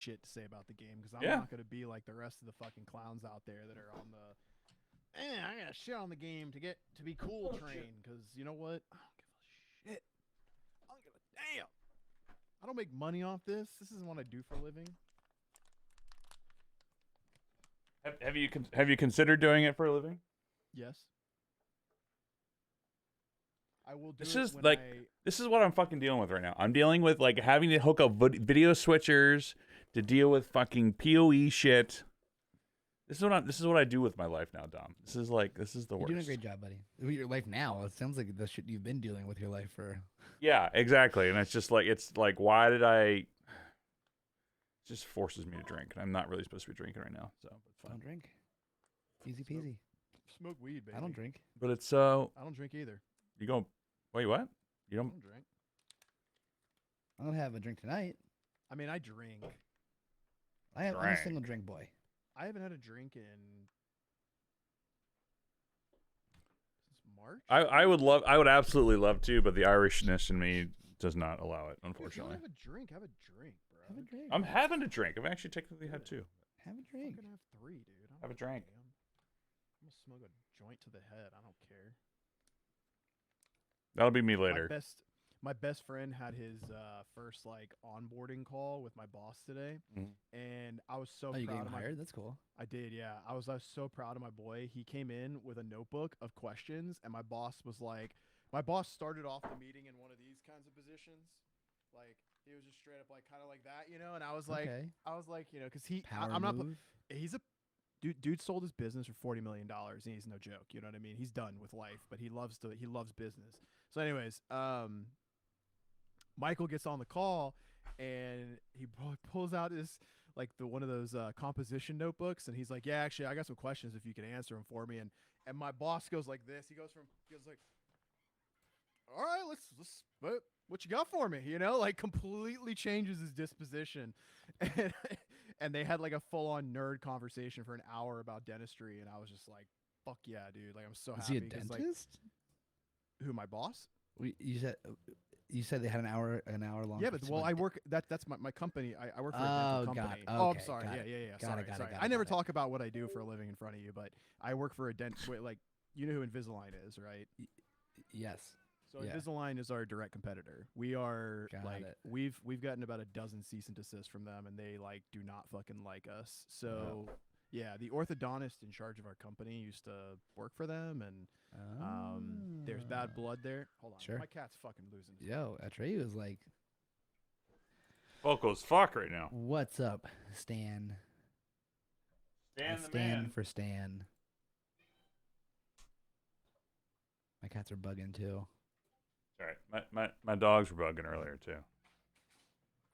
shit to say about the game because I'm Yeah. not gonna be like the rest of the fucking clowns out there that are on the. I gotta shit on the game to be cool train because you know what? I don't give a shit. I don't give a damn. I don't make money off this. This isn't what I do for a living. Have you considered doing it for a living? Yes. I will do This it is when like I. this is what I'm fucking dealing with right now. I'm dealing with like having to hook up video switchers to deal with fucking PoE shit. This is what I do with my life now, Dom. This is the You're worst. doing a great job, buddy. With your life now, it sounds like the shit you've been dealing with your life for. Yeah, exactly. And it's like why did I? It just forces me to drink, and I'm not really supposed to be drinking right now. So, but fine. Don't drink. Easy peasy. Smoke weed, baby. I don't drink. But it's so I don't drink either. you go. Wait, what? You I don't? don't drink. I don't have a drink tonight. I mean, I drink. I'm a Drink. single drink boy. I haven't had a drink in since March. I would absolutely love to, but the Irishness in me does not allow it, If you unfortunately. have a drink, have a drink, bro. Have a drink. I'm having a drink. I've actually technically had two. Have a drink. Fucking have 3, dude. I don't Have a give drink. damn. I'm gonna smoke a joint to the head. I don't care. That'll be me later. My best friend had his first like onboarding call with my boss today, Mhm. and I was so Oh, you proud getting of my. hired? That's cool. I did, yeah. I was so proud of my boy. He came in with a notebook of questions, and my boss started off the meeting in one of these kinds of positions, like he was just straight up like kind of like that, you know. And I was like, Okay. you know, because Power I'm not. move. He's a dude sold his business for $40 million, and he's no joke. You know what I mean? He's done with life, but he loves business. So, anyways, Michael gets on the call, and he pulls out his one of those composition notebooks, and he's like, "Yeah, actually, I got some questions if you can answer them for me." And my boss goes like this. He goes like, "All right, let's what you got for me?" You know, like completely changes his disposition, and and they had like a full on nerd conversation for an hour about dentistry, and I was just like, "Fuck yeah, dude!" Like I'm so Is happy. he a 'cause, like, dentist? who, my boss? You said they had an hour long. Yeah, but that's my company. I work for a Oh, dental got company. it. Oh, I'm Okay, sorry. got Yeah, it. yeah, yeah. Got it, Sorry, got it, sorry. got I it, never got it. talk about what I do for a living in front of you, but I work for a like you know who Invisalign is, right? Yes. So Yeah. Invisalign is our direct competitor. We are Got like it. we've gotten about a dozen cease and desist from them, and they like do not fucking like us. So yeah, the orthodontist in charge of our company used to work for them, and there's bad blood there. Hold on, Sure. my cat's fucking losing his Yo, Atreyu was like, Vocal as fuck right now. "What's up, Stan?" Stan for Stan. My cats are bugging too. Sorry, my dogs were bugging earlier too.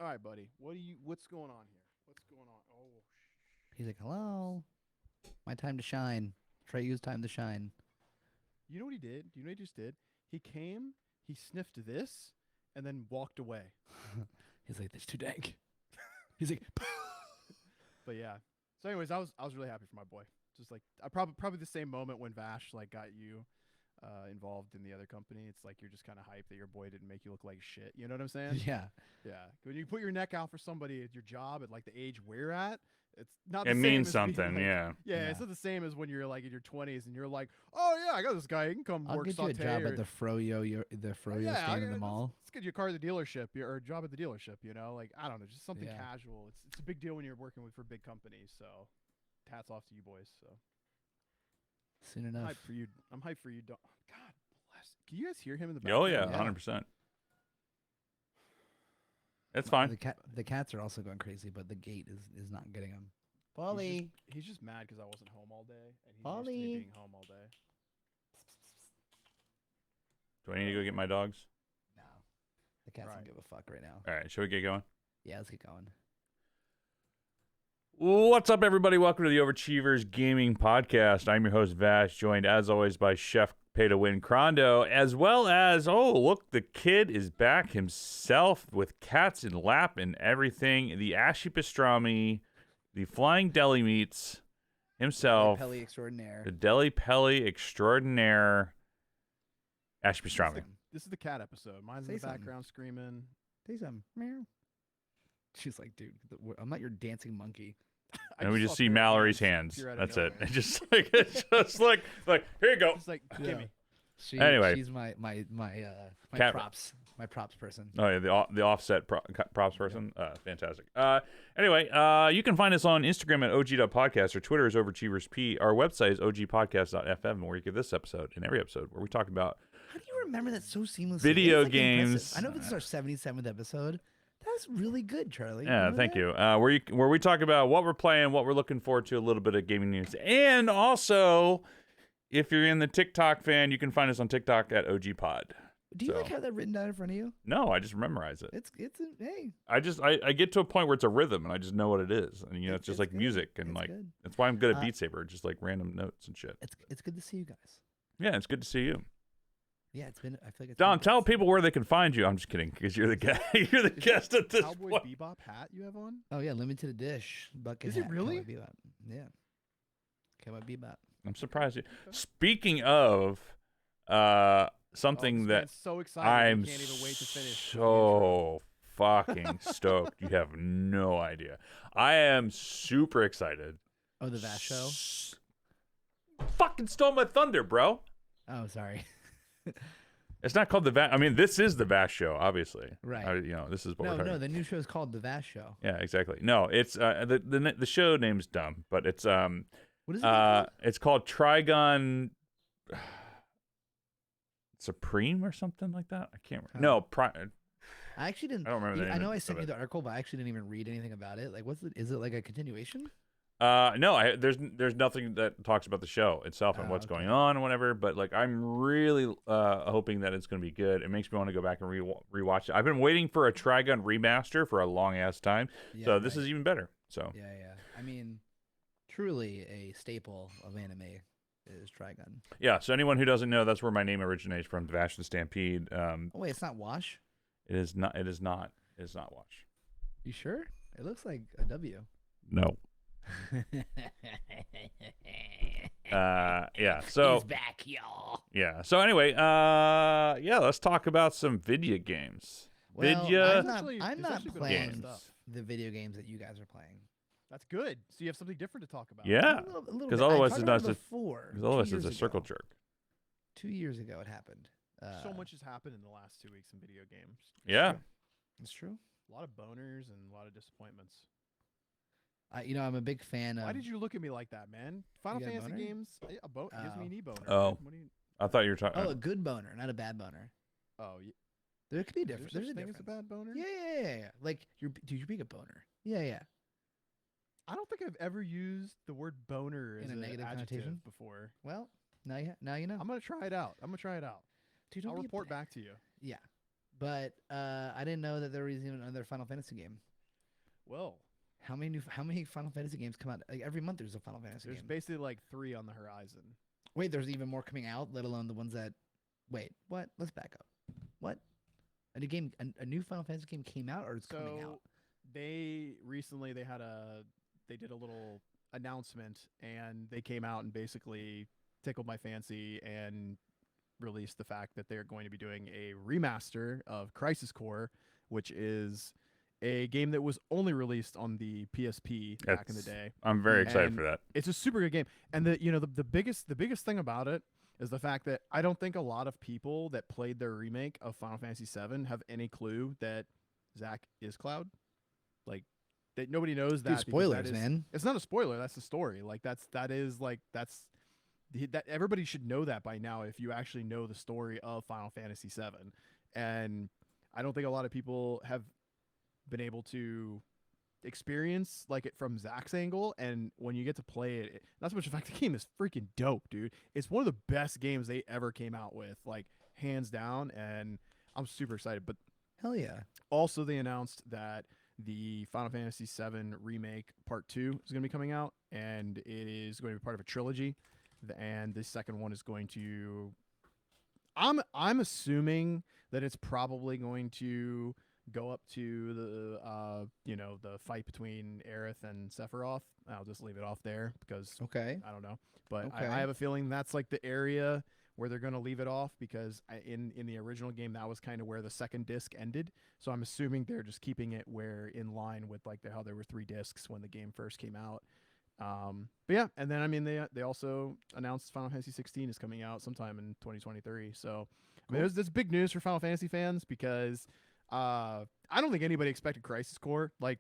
All right, buddy. What's going on here? What's going on? Oh, He's like, "Hello, my time to shine." Atreyu's time to shine. you know what he did? Do you know what he just did? He came, he sniffed this, and then walked away. He's like, "That's too dank." He's like, But yeah. So, anyways, I was really happy for my boy. Just like I probably the same moment when Vash like got you involved in the other company. It's like you're just kind of hyped that your boy didn't make you look like shit. You know what I'm saying? "Yeah, Yeah. When you put your neck out for somebody at your job at like the age we're at, it's not. The It same means as being, something, like- yeah. Yeah, it's not the same as when you're like in your 20s and you're like, oh yeah, I got this guy. He can come I'll work get you a saute job or, at the Froyo yeah, stand in the mall." Let's get you a car at the dealership or a job at the dealership. You know, like I don't know, just something Yeah. casual. It's a big deal when you're working for big companies. So, hats off to you boys. So Soon I'm enough. hyped for you. I'm hyped for you. God bless. Can you guys hear him in the Oh background? yeah, Yeah. 100%. It's fine. The cats are also going crazy, but the gate is not getting them. He's Polly, he's just mad because I wasn't home all day, and he's used to Polly. me being home all day. Do I need to go get my dogs? no, the cats Right. don't give a fuck right now. All right, shall we get going? Yeah, let's get going. What's up, everybody? Welcome to the Overachievers Gaming Podcast. I'm your host, Vash, joined as always by Chef Pay to Win Crondo, as well as, oh, look, the kid is back himself with cats in lap and everything. The Ashy Pastrami, the Flying Deli Meats himself, Pelly extraordinaire. the Deli Pelly Extraordinaire, Ashy Pastrami. This is the cat episode. Mine's in Say the something. background screaming. Say something. Meow. She's like, dude, I'm not your dancing monkey. And we just saw see pair of Mallory's hands hands. appear out of That's it. nowhere. It's just like here you go. Just like, Yeah. gimme. Anyway. she's my Cat- props person. Oh yeah, the offset props person. Fantastic. Anyway, you can find us on Instagram at og.podcast. Our Twitter is overachieversp. Our website is ogpodcast.fm, where you get this episode and every episode where we talk about How do you remember that so seamlessly? Video It's, like, impressive. games. I know this is our 77th episode. That's really good, Charlie. Yeah, Remember thank that? you. Where we talk about what we're playing, what we're looking forward to, a little bit of gaming news, and also, if you're in the TikTok fan, you can find us on TikTok at OGPod. Do you So- like have that written down in front of you? No, I just memorize it. Hey. I get to a point where it's a rhythm, and I just know what it is, and it's just like good. music, and It's like good. that's why I'm good at Uh, Beat Saber, just like random notes and shit. It's good to see you guys. Yeah, it's good to see you. Yeah, I feel like it's Dom, been tell good. people where they can find you. I'm just kidding, because you're the guy. You're the guest at this Cowboy point. Bebop hat you have on? Oh yeah, limited edition bucket. Is it hat, really? Cowboy Bebop. Yeah. Cowboy Bebop. I'm surprised. You. Okay. Speaking of something this that man's so excited. I'm He can't even wait to finish. the so intro. fucking stoked. You have no idea. I am super excited. Oh, the Vast show. Fucking stole my thunder, bro. Oh, sorry. It's not called the Vast. I mean, this is the Vast show, obviously. Right. This is what we're No, talking. the new show is called The Vast Show. Yeah, exactly. No, it's the show name's dumb, but it's What is it called? it's called Trigon Supreme or something like that. I can't remember. No, I actually didn't. I don't remember the I name know I of sent you it. the article, but I actually didn't even read anything about it. Like, is it like a continuation? No, there's nothing that talks about the show itself and Oh, what's okay. going on and whatever. But like, I'm really hoping that it's going to be good. It makes me want to go back and rewatch it. I've been waiting for a Trigun remaster for a long ass time, so this is even better. So Yeah. I mean, truly a staple of anime is Trigun. yeah. So anyone who doesn't know, that's where my name originates from, Vash the Stampede. Oh wait, it's not Wash. It is not. It is not. It is not Watch. You sure? It looks like a W. No. Yeah. So He's back, y'all. yeah. So anyway, yeah. Let's talk about some video games. Well, Vidya I'm not, Actually, I'm there's not actually been a lot of playing stuff. the video games that you guys are playing. That's good. So you have something different to talk about. Yeah. A little 'Cause bit. I otherwise talked it's about not it just- before. Because otherwise 2 it's a years circle ago. jerk. 2 years ago it happened. So much has happened in the last 2 weeks in video games. Yeah. It's true. A lot of boners and a lot of disappointments. I'm a big fan of. Why did you look at me like that, man? Final You got a Fantasy boner? games, a gives me an e-boner. Oh. man. What do you? I thought you were talking. Oh, a good boner, not a bad boner. Oh, There could be a there's difference. such There's a thing difference. as a bad boner. Yeah. Like you're being a boner. Yeah. I don't think I've ever used the word boner In as a an negative adjective connotation? before. Well, now you know. I'm gonna try it out. Dude, don't I'll be a report dick. back to you. Yeah, but I didn't know that there was even another Final Fantasy game. Well, How many Final Fantasy games come out? Like every month there's a Final Fantasy there's game. basically like 3 on the horizon. Wait, there's even more coming out, let alone the ones that. Wait, what? Let's back up. What? A new game, a new Final Fantasy game came out, or it's coming out? They recently they did a little announcement and they came out and basically tickled my fancy and released the fact that they're going to be doing a remaster of Crisis Core, which is a game that was only released on the PSP back in the day. I'm very excited And for that. It's a super good game. And the biggest thing about it is the fact that I don't think a lot of people that played their remake of Final Fantasy VII have any clue that Zack is Cloud. Like that nobody knows that. Dude, because spoilers, that is- man. It's not a spoiler. That's the story. Like that everybody should know that by now if you actually know the story of Final Fantasy VII. And I don't think a lot of people have been able to experience like it from Zach's angle. And when you get to play it, not so much the fact the game is freaking dope, dude. It's one of the best games they ever came out with, like hands down. And I'm super excited. But Hell yeah. also they announced that the Final Fantasy VII Remake Part 2 is going to be coming out, and it is going to be part of a trilogy. And the second one is going to... I'm assuming that it's probably going to go up to the the fight between Aerith and Sephiroth. I'll just leave it off there because Okay. I don't know. But Okay. I have a feeling that's like the area where they're going to leave it off because in the original game that was kind of where the second disc ended. So I'm assuming they're just keeping it where in line with like how there were 3 discs when the game first came out. But yeah, and then I mean they also announced Final Fantasy 16 is coming out sometime in 2023. So I mean, there's big news for Final Fantasy fans because I don't think anybody expected Crisis Core. Like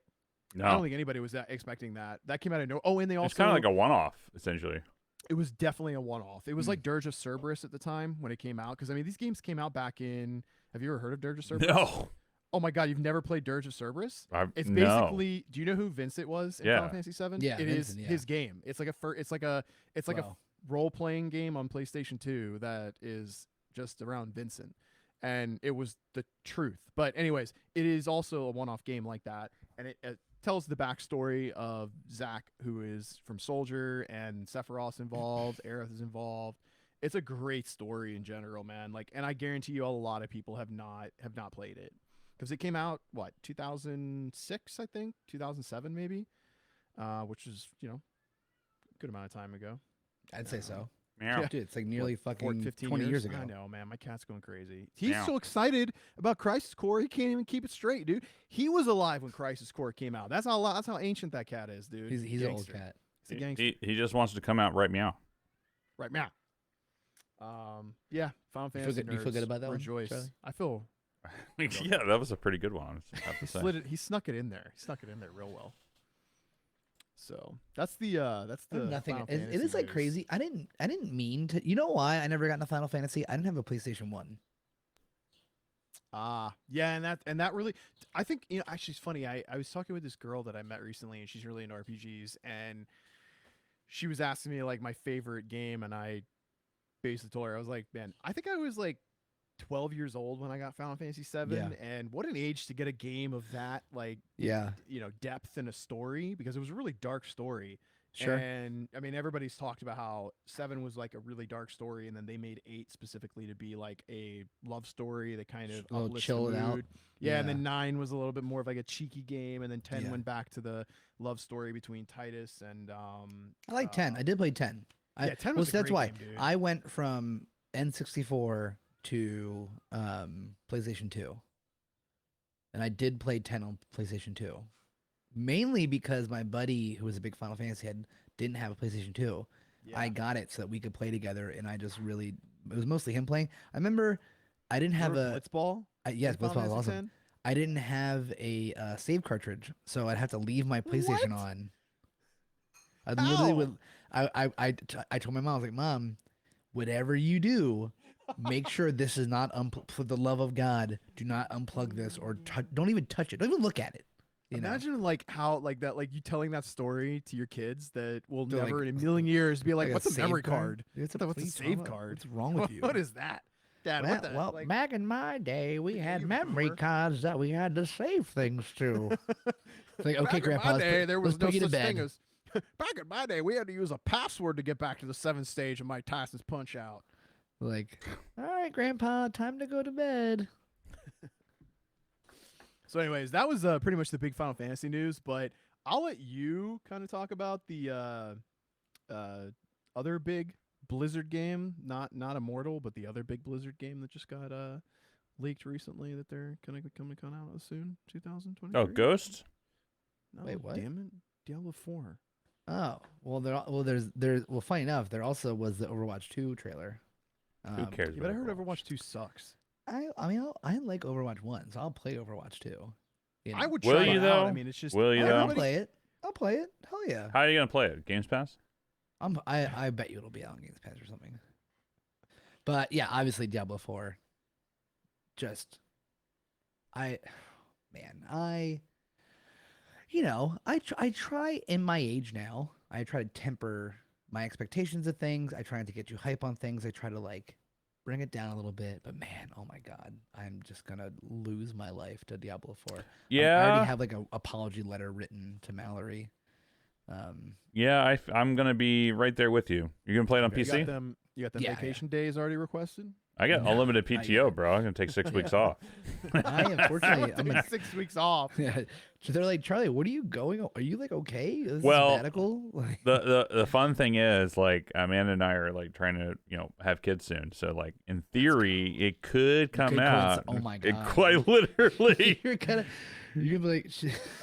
I don't think anybody was expecting that. That came out of no. Oh, and they also it's kind of like a one-off essentially. It was definitely a one-off. It was like Dirge of Cerberus at the time when it came out. Because I mean, these games came out back in. Have you ever heard of Dirge of Cerberus? No. Oh my God, you've never played Dirge of Cerberus? It's no. basically. Do you know who Vincent was in Final Fantasy VII? Yeah, it Vincent, is his game. It's like a role-playing game on PlayStation 2 that is just around Vincent, and it was the truth. But anyways, it is also a one-off game like that, and it tells the backstory of Zack, who is from Soldier, and Sephiroth's involved, Aerith is involved. It's a great story in general, man. Like, and I guarantee you, a lot of people have not played it because it came out 2006, I think, 2007 maybe, which is a good amount of time ago. I'd say so. Yeah. Dude, it's like nearly fucking 15 20 years ago. I know, man. My cat's going crazy. He's so excited about Crisis Core, he can't even keep it straight, dude. He was alive when Crisis Core came out. That's how ancient that cat is, dude. He's an old cat. He's a gangster. He just wants to come out right meow. Right meow. Yeah. Final Fantasy. You feel good about that rejoice. one, Charlie? I feel. Yeah, that was a pretty good one. I have to say. He snuck it in there. He snuck it in there real well. So that's the nothing. Final It is like news. crazy. I didn't mean to. You know why I never got into Final Fantasy? I didn't have a PlayStation 1. Yeah, and that really, I think, actually it's funny. I was talking with this girl that I met recently, and she's really into RPGs, and she was asking me like my favorite game, and I basically told her, I was like, man, I think I was like 12 years old when I got Final Fantasy VII, Yeah. and what an age to get a game of that, like, depth and a story, because it was a really dark story. Sure. And I mean, everybody's talked about how 7 was like a really dark story, and then they made 8 specifically to be like a love story that kind of uplifts chill the it out. mood. Yeah, and then 9 was a little bit more of like a cheeky game, and then 10 Yeah. went back to the love story between Titus and I like 10. I did play 10. 10 was a that's great why game, dude. I went from N64 to PlayStation 2. And I did play 10 on PlayStation 2. Mainly because my buddy, who was a big Final Fantasy head, didn't have a PlayStation 2. Yeah. I got it so that we could play together, and I just really... It was mostly him playing. I remember I didn't have a... Blitzball? Yes, in Final Blitzball was Fantasy awesome. 10? I didn't have a save cartridge, so I'd have to leave my PlayStation on. I literally would... I told my mom, I was like, Mom, whatever you do, make sure this is not... for the love of God, do not unplug this, or don't even touch it. Don't even look at it. Imagine like how like that, like you telling that story to your kids that will They're never like, in a million years be like, what's a save memory card? What's What's a save card? What's wrong with you? What is that? Dad, what the, Well, like, back in my day, we had you memory boomer. cards that we had to save things to. It's like, okay, back in Grandpa, my day, there was let's no put you to such thing bed. as back in my day, we had to use a password to get back to the 7th stage of Mike Tyson's Punch Out. Like, all right, Grandpa, time to go to bed. So, anyways, that was pretty much the big Final Fantasy news. But I'll let you kind of talk about the other big Blizzard game, not Immortal, but the other big Blizzard game that just got leaked recently that they're going to come out soon, 2023. Oh, Ghost? No, Wait, what? Damn it, Diablo 4. Oh, well, funny enough, there also was the Overwatch 2 trailer. Who cares? Yeah, but I about heard Overwatch? Overwatch 2 sucks. I mean, I like Overwatch 1, so I'll play Overwatch 2. You know? I would Will try you, it though? out. I mean, it's just Will you, though? I'll play it. I'll play it. Hell yeah. How are you gonna play it? Games Pass? I bet you it'll be out on Games Pass or something. But yeah, obviously Diablo 4. I try in my age now. I try to temper my expectations of things. I try not to get too hype on things. I try to like bring it down a little bit. But man, oh my God, I'm just gonna lose my life to Diablo 4. Yeah. I already have like an apology letter written to Mallory. I'm gonna be right there with you. You're gonna play it on You PC? got them Yeah, vacation days already requested? I got No, unlimited not PTO, yet. bro. I'm gonna take 6 weeks off. I unfortunately, I'm Take in, 6 weeks off. yeah. So they're like, Charlie, what are you going? Are you like okay? Is this Well, sabbatical? Like, the fun thing is, like, Amanda and I are like trying to have kids soon. So like in theory, it could come out. oh my It god! quite literally. you're gonna be like,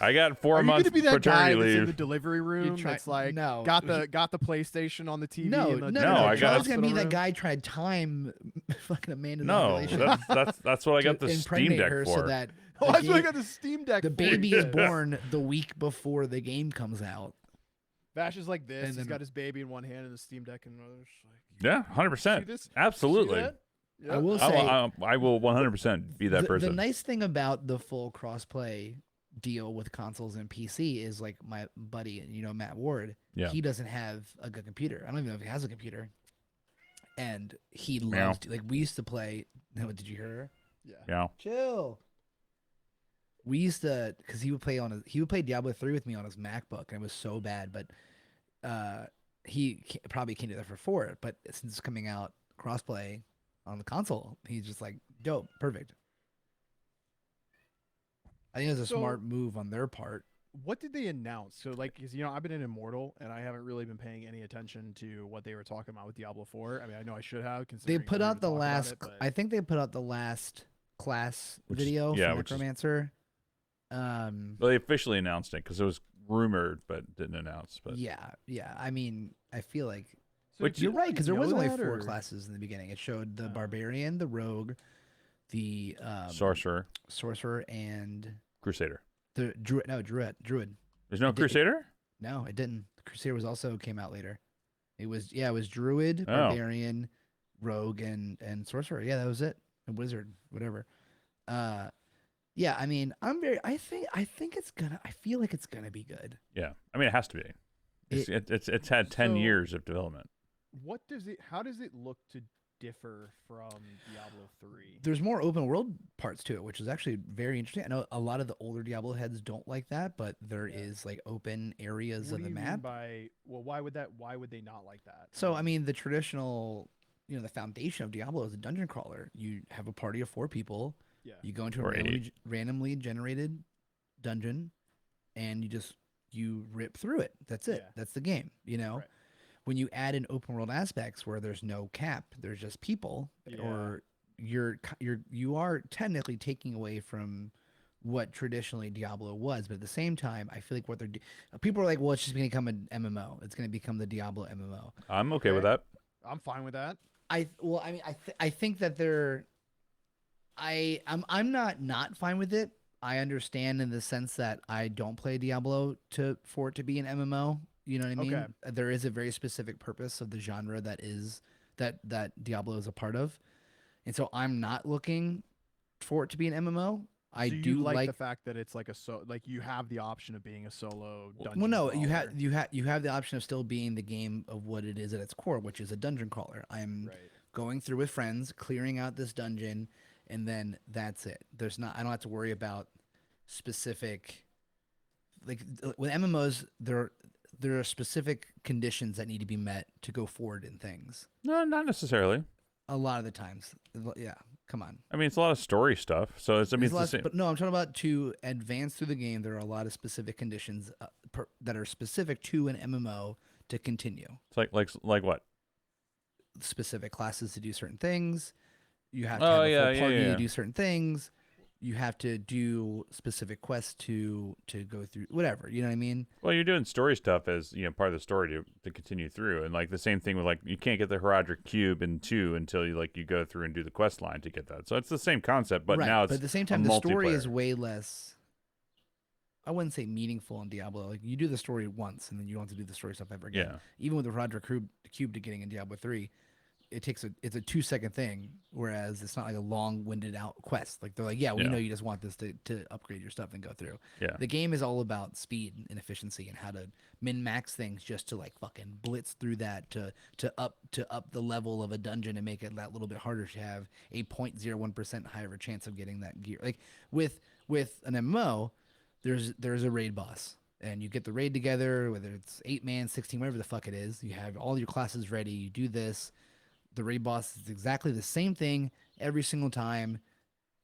I got 4 Are you months gonna be that guy paternity that's in the leave. delivery room try- that's like no. got the PlayStation on the TV? no, in the no. I got- Charlie's gonna be hospital that room? guy trying to time fucking Amanda's No, ovulation that's what I got to the Steam impregnate Deck her for. so that Oh, the, that's why I game- got the Steam Deck. the for baby you. is born the week before the game comes out. Vash is like this. And He's then- got his baby in one hand and the Steam Deck in another. Just like, Yeah, see 100%. this? Absolutely. See that? I Yep. will I say I will 100% be that the person. nice thing about the full crossplay deal with consoles and PC is like my buddy, Matt Ward. Yeah. He doesn't have a good computer. I don't even know if he has a computer. And he Meow. loves like we used to play. No, did you hear her? Yeah. Yeah. Chill. We used to, because he would play Diablo 3 with me on his MacBook, and it was so bad. But probably can't do that for 4. But since it's coming out crossplay on the console, he's just like dope, perfect. I think it's a So- smart move on their part. What did they announce? So, like, 'cause, I've been in Immortal, and I haven't really been paying any attention to what they were talking about with Diablo 4. I mean, I know I should have. They Considering put we're out gonna the talk about last. it, but- I think they put out the last class Which is- video yeah, for which is- Necromancer. Well, they officially announced it because it was rumored but didn't announce. But Yeah. I mean, I feel like So Which- do you're you right already because there know was only that, 4 or- classes in the beginning. It showed the Oh. barbarian, the rogue, the Sorcerer, sorcerer, and Crusader. the druid. No, druid. There's no It did- Crusader? No, it didn't. The Crusader came out later. It was druid, Oh. barbarian, rogue, and sorcerer. Yeah, that was it. And wizard, whatever. Yeah, I mean, I think it's gonna. I feel like it's gonna be good. Yeah. I mean, it has to be. It's had 10 So- years of development. How does it look to differ from Diablo 3? There's more open world parts to it, which is actually very interesting. I know a lot of the older Diablo heads don't like that, but there is like open areas What of do the you mean map. by why would they not like that? So I mean, the traditional, the foundation of Diablo is a dungeon crawler. You have a party of 4 people. Yeah. You go into a Or randomly generated dungeon, and you rip through it. That's it. Yeah. That's the game. Right. When you add in open world aspects where there's no cap, there's just people, Yeah. or you are technically taking away from what traditionally Diablo was, but at the same time, I feel like what people are like, well, it's just going to become an MMO. It's going to become the Diablo MMO. I'm okay with that. I'm fine with that. I think that I'm not fine with it. I understand in the sense that I don't play Diablo for it to be an MMO. You know what I mean? Okay. There is a very specific purpose of the genre that Diablo is a part of, and so I'm not looking for it to be an MMO. I So do you like the fact that it's like you have the option of being a solo dungeon. Well, no, crawler. you have the option of still being the game of what it is at its core, which is a dungeon crawler. I'm Right. going through with friends, clearing out this dungeon, and then that's it. I don't have to worry about specific, like with MMOs, there are specific conditions that need to be met to go forward in things. No, not necessarily. A lot of the times, yeah. Come on. I mean, it's a lot of story stuff. So it's the same. But no, I'm talking about to advance through the game. There are a lot of specific conditions that are specific to an MMO to continue. It's like what? Specific classes to do certain things. You have to Oh, have a yeah, full yeah, party yeah. to do certain things. You have to do specific quests to go through whatever. You know what I mean? Well, you're doing story stuff as part of the story to continue through, and like the same thing with like you can't get the Herodric cube in 2 until you go through and do the quest line to get that. So it's the same concept, but right. now it's But at the same time, a the story multiplayer. is way less. I wouldn't say meaningful in Diablo. Like you do the story once, and then you don't have to do the story stuff ever again. Yeah. Even with the Herodric cube to getting in Diablo 3. It's a 2-second thing, whereas it's not like a long-winded out quest. Like they're like, yeah, we Yeah. know you just want this to upgrade your stuff and go through. Yeah. The game is all about speed and efficiency and how to min-max things just to like fucking blitz through that to up the level of a dungeon and make it that little bit harder to have a 0.01% higher chance of getting that gear. Like with an MMO, there's a raid boss. And you get the raid together, whether it's 8-man, 16, whatever the fuck it is. You have all your classes ready. You do this. The raid boss is exactly the same thing every single time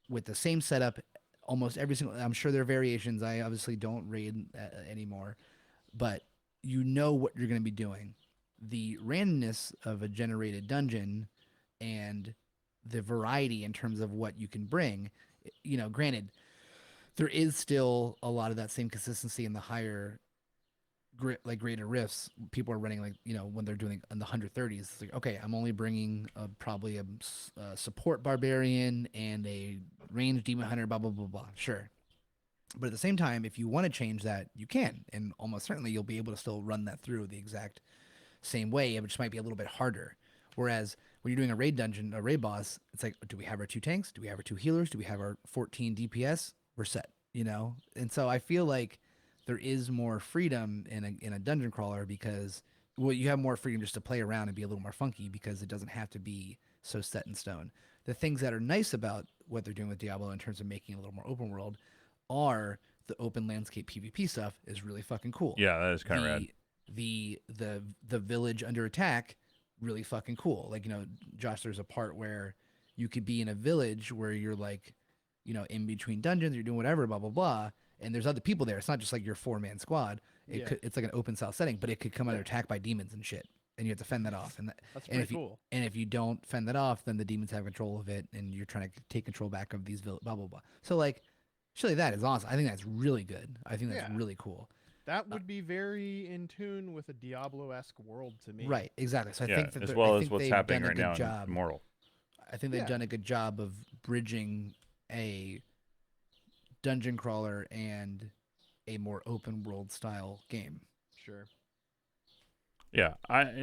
with the same setup. Almost every single. I'm sure there are variations. I obviously don't raid anymore, but you know what you're going to be doing. The randomness of a generated dungeon and the variety in terms of what you can bring, granted, there is still a lot of that same consistency in the higher greater rifts. People are running when they're doing in the 130s. It's like, okay, I'm only bringing probably a support barbarian and a ranged demon hunter, blah blah blah blah. Sure, but at the same time, if you want to change that, you can, and almost certainly you'll be able to still run that through the exact same way. It just might be a little bit harder. Whereas when you're doing a raid dungeon, a raid boss, it's like, do we have our 2 tanks? Do we have our 2 healers? Do we have our 14 DPS? We're set, And so I feel like there is more freedom in a dungeon crawler because, well, you have more freedom just to play around and be a little more funky because it doesn't have to be so set in stone. The things that are nice about what they're doing with Diablo in terms of making it a little more open world are the open landscape PvP stuff is really fucking cool. Yeah, that is kind of rad. The village under attack, really fucking cool. Like, Josh, there's a part where you could be in a village where you're like, in between dungeons, you're doing whatever, blah blah blah, and there's other people there. It's not just like your 4-man squad. It's like an open style setting, but it could come under attack by demons and shit, and you have to fend that off. And that's pretty cool. And if you don't fend that off, then the demons have control of it, and you're trying to take control back of these blah blah blah. So like, shit like that is awesome. I think that's really good. I think that's really cool. That would be very in tune with a Diablo-esque world to me. Right, exactly. So I think that as well as what's happening right now in Immortal. I think they've done a good job of bridging a dungeon crawler and a more open world style game. Sure. Yeah,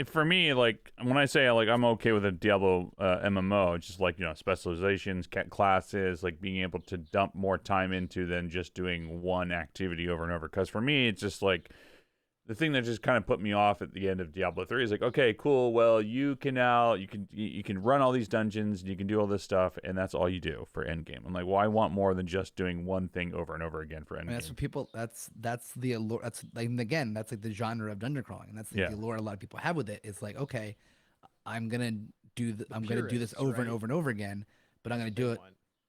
for me, like when I say like I'm okay with a Diablo MMO, just like specializations, classes, like being able to dump more time into than just doing one activity over and over. Because for me, it's just like the thing that just kind of put me off at the end of Diablo 3 is like, okay, cool. Well, you can run all these dungeons, and you can do all this stuff, and that's all you do for endgame. I'm like, well, I want more than just doing one thing over and over again for endgame. That's what people. That's the allure. That's like, again, that's like the genre of dungeon crawling, and that's the allure a lot of people have with it. It's like, okay, I'm gonna do this over and over and over again, but I'm gonna do it.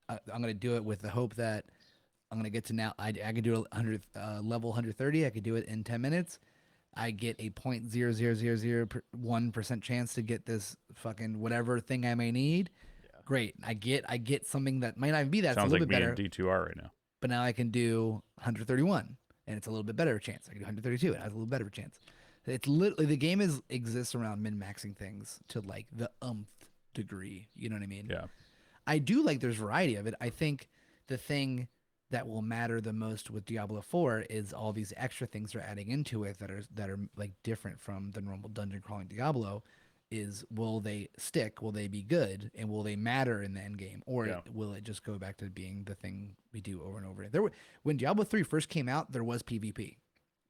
I'm gonna do it with the hope that I'm gonna get to now. I can do it level 130. I could do it in 10 minutes. I get a 0.00001% chance to get this fucking whatever thing I may need. Yeah. Great. I get something that might not even be that. Sounds it's a little like bit better. D2R right now. But now I can do 131, and it's a little bit better chance. I can do 132, it has a little better chance. It's literally the game exists around min-maxing things to like the degree. You know what I mean? Yeah. I do like there's variety of it. I think the thing that will matter the most with Diablo 4 is all these extra things they're adding into it that are like different from the normal dungeon crawling Diablo. Is will they stick? Will they be good? And will they matter in the end game? Or will it just go back to being the thing we do over and over? When Diablo 3 first came out, there was PvP.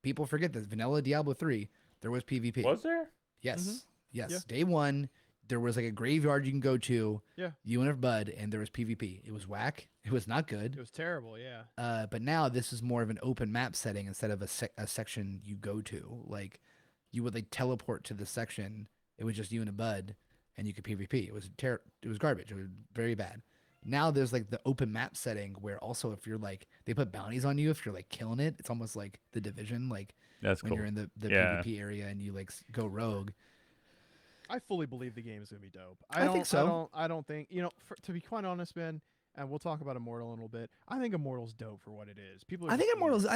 People forget this. Vanilla Diablo 3, there was PvP. Was there? Yes. Mm-hmm. Yes. Yeah. Day one, there was like a graveyard you can go to. Yeah. You and a bud, and there was PvP. It was whack. It was not good. It was terrible, yeah. But now this is more of an open map setting instead of a section you go to. Like, you would like teleport to the section. It was just you and a bud, and you could PvP. It was garbage. It was very bad. Now there's like the open map setting where also if you're like, they put bounties on you if you're like killing it. It's almost like the Division, like that's when cool. you're in the PvP area and you like go rogue. I fully believe the game is gonna be dope. I think so. I don't think to be quite honest, man. And we'll talk about Immortal in a little bit. I think Immortal's dope for what it is. I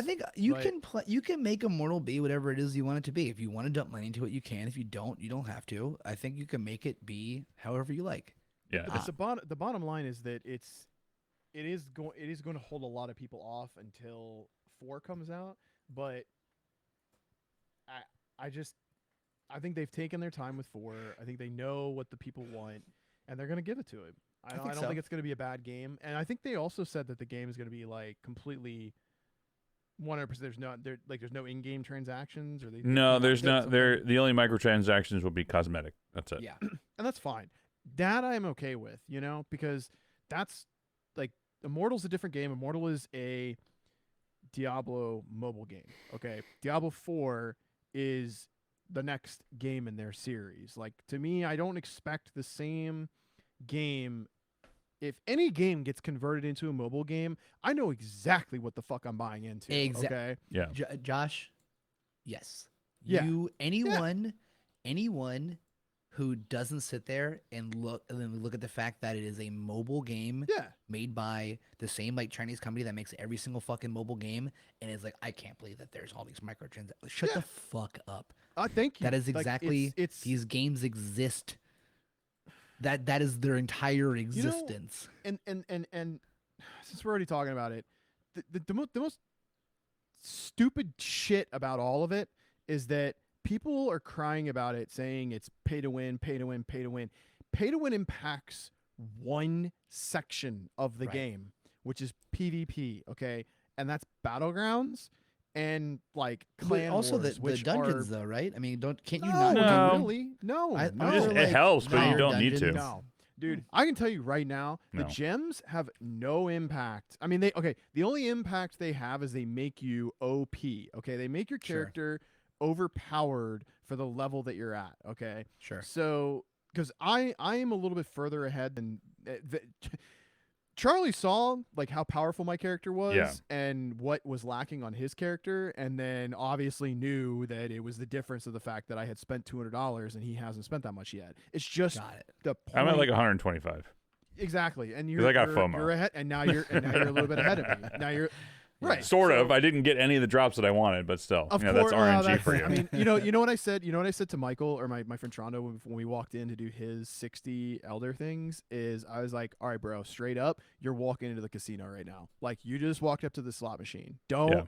think you can you can make Immortal be whatever it is you want it to be. If you want to dump money into it, you can. If you don't, you don't have to. I think you can make it be however you like. Yeah. The bottom line is that it is going to hold a lot of people off until 4 comes out. But I think they've taken their time with 4. I think they know what the people want, and they're going to give it to it. I don't think it's going to be a bad game, and I think they also said that the game is going to be like completely 100%. There's no in-game transactions, or there's not. The only microtransactions will be cosmetic. That's it. Yeah, and that's fine. That I'm okay with, because that's like Immortal's a different game. Immortal is a Diablo mobile game. Okay, Diablo 4 is the next game in their series. Like, to me, I don't expect the same game. If any game gets converted into a mobile game, I know exactly what the fuck I'm buying into. Okay. Yeah. Josh, yes. Yeah. Anyone who doesn't sit there and look at the fact that it is a mobile game Yeah. made by the same like Chinese company that makes every single fucking mobile game and is like, I can't believe that there's all these microtransactions. Shut the fuck up. Thank you. That is Like, exactly it's these games exist. That is their entire existence. And since we're already talking about it, the most stupid shit about all of it is that people are crying about it, saying it's pay to win, pay to win, pay to win. Pay to win impacts one section of the game, which is PvP, okay? And that's Battlegrounds and like Clan also Wars, the which dungeons are, though, right? I mean, can't you no, not? No. really? No, I no. feel It helps, but you higher don't need to. dungeons- No. Dude, I can tell you right now, the No. gems have no impact. I mean, the only impact they have is they make you OP, okay? They make your Sure. character overpowered for the level that you're at, okay? Sure. So, because I am a little bit further ahead than Charlie saw like how powerful my character was Yeah. and what was lacking on his character, and then obviously knew that it was the difference of the fact that I had spent $200 and he hasn't spent that much yet. It's just Got it. the point. I'm at like 125. Exactly, and 'Cause I got you're FOMO. ahead, and now you're a little bit ahead of me. Now you're right. Sort so- of. I didn't get any of the drops that I wanted, but still, Of that's course, RNG for you. I mean, you know what I said. You know what I said to Michael or my friend Trondo when we walked in to do his 60 Elder things is I was like, all right, bro, straight up, you're walking into the casino right now. Like you just walked up to the slot machine. Don't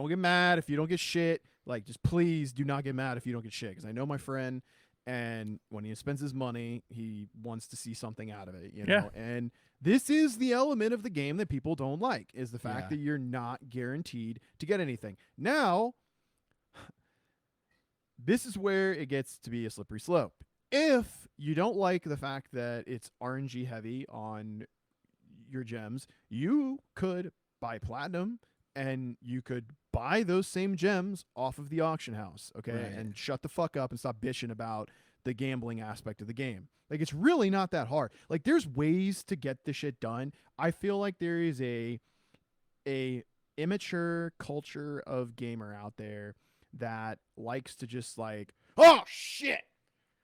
get mad if you don't get shit. Like just please do not get mad if you don't get shit because I know my friend, and when he spends his money, he wants to see something out of it. You know, and this is the element of the game that people don't like is the fact that you're not guaranteed to get anything. Now, this is where it gets to be a slippery slope. If you don't like the fact that it's RNG heavy on your gems, you could buy platinum and you could buy those same gems off of the auction house, okay? Right. And shut the fuck up and stop bitching about the gambling aspect of the game. Like it's really not that hard. Like there's ways to get this shit done. I feel like there is a immature culture of gamer out there that likes to just like, oh shit,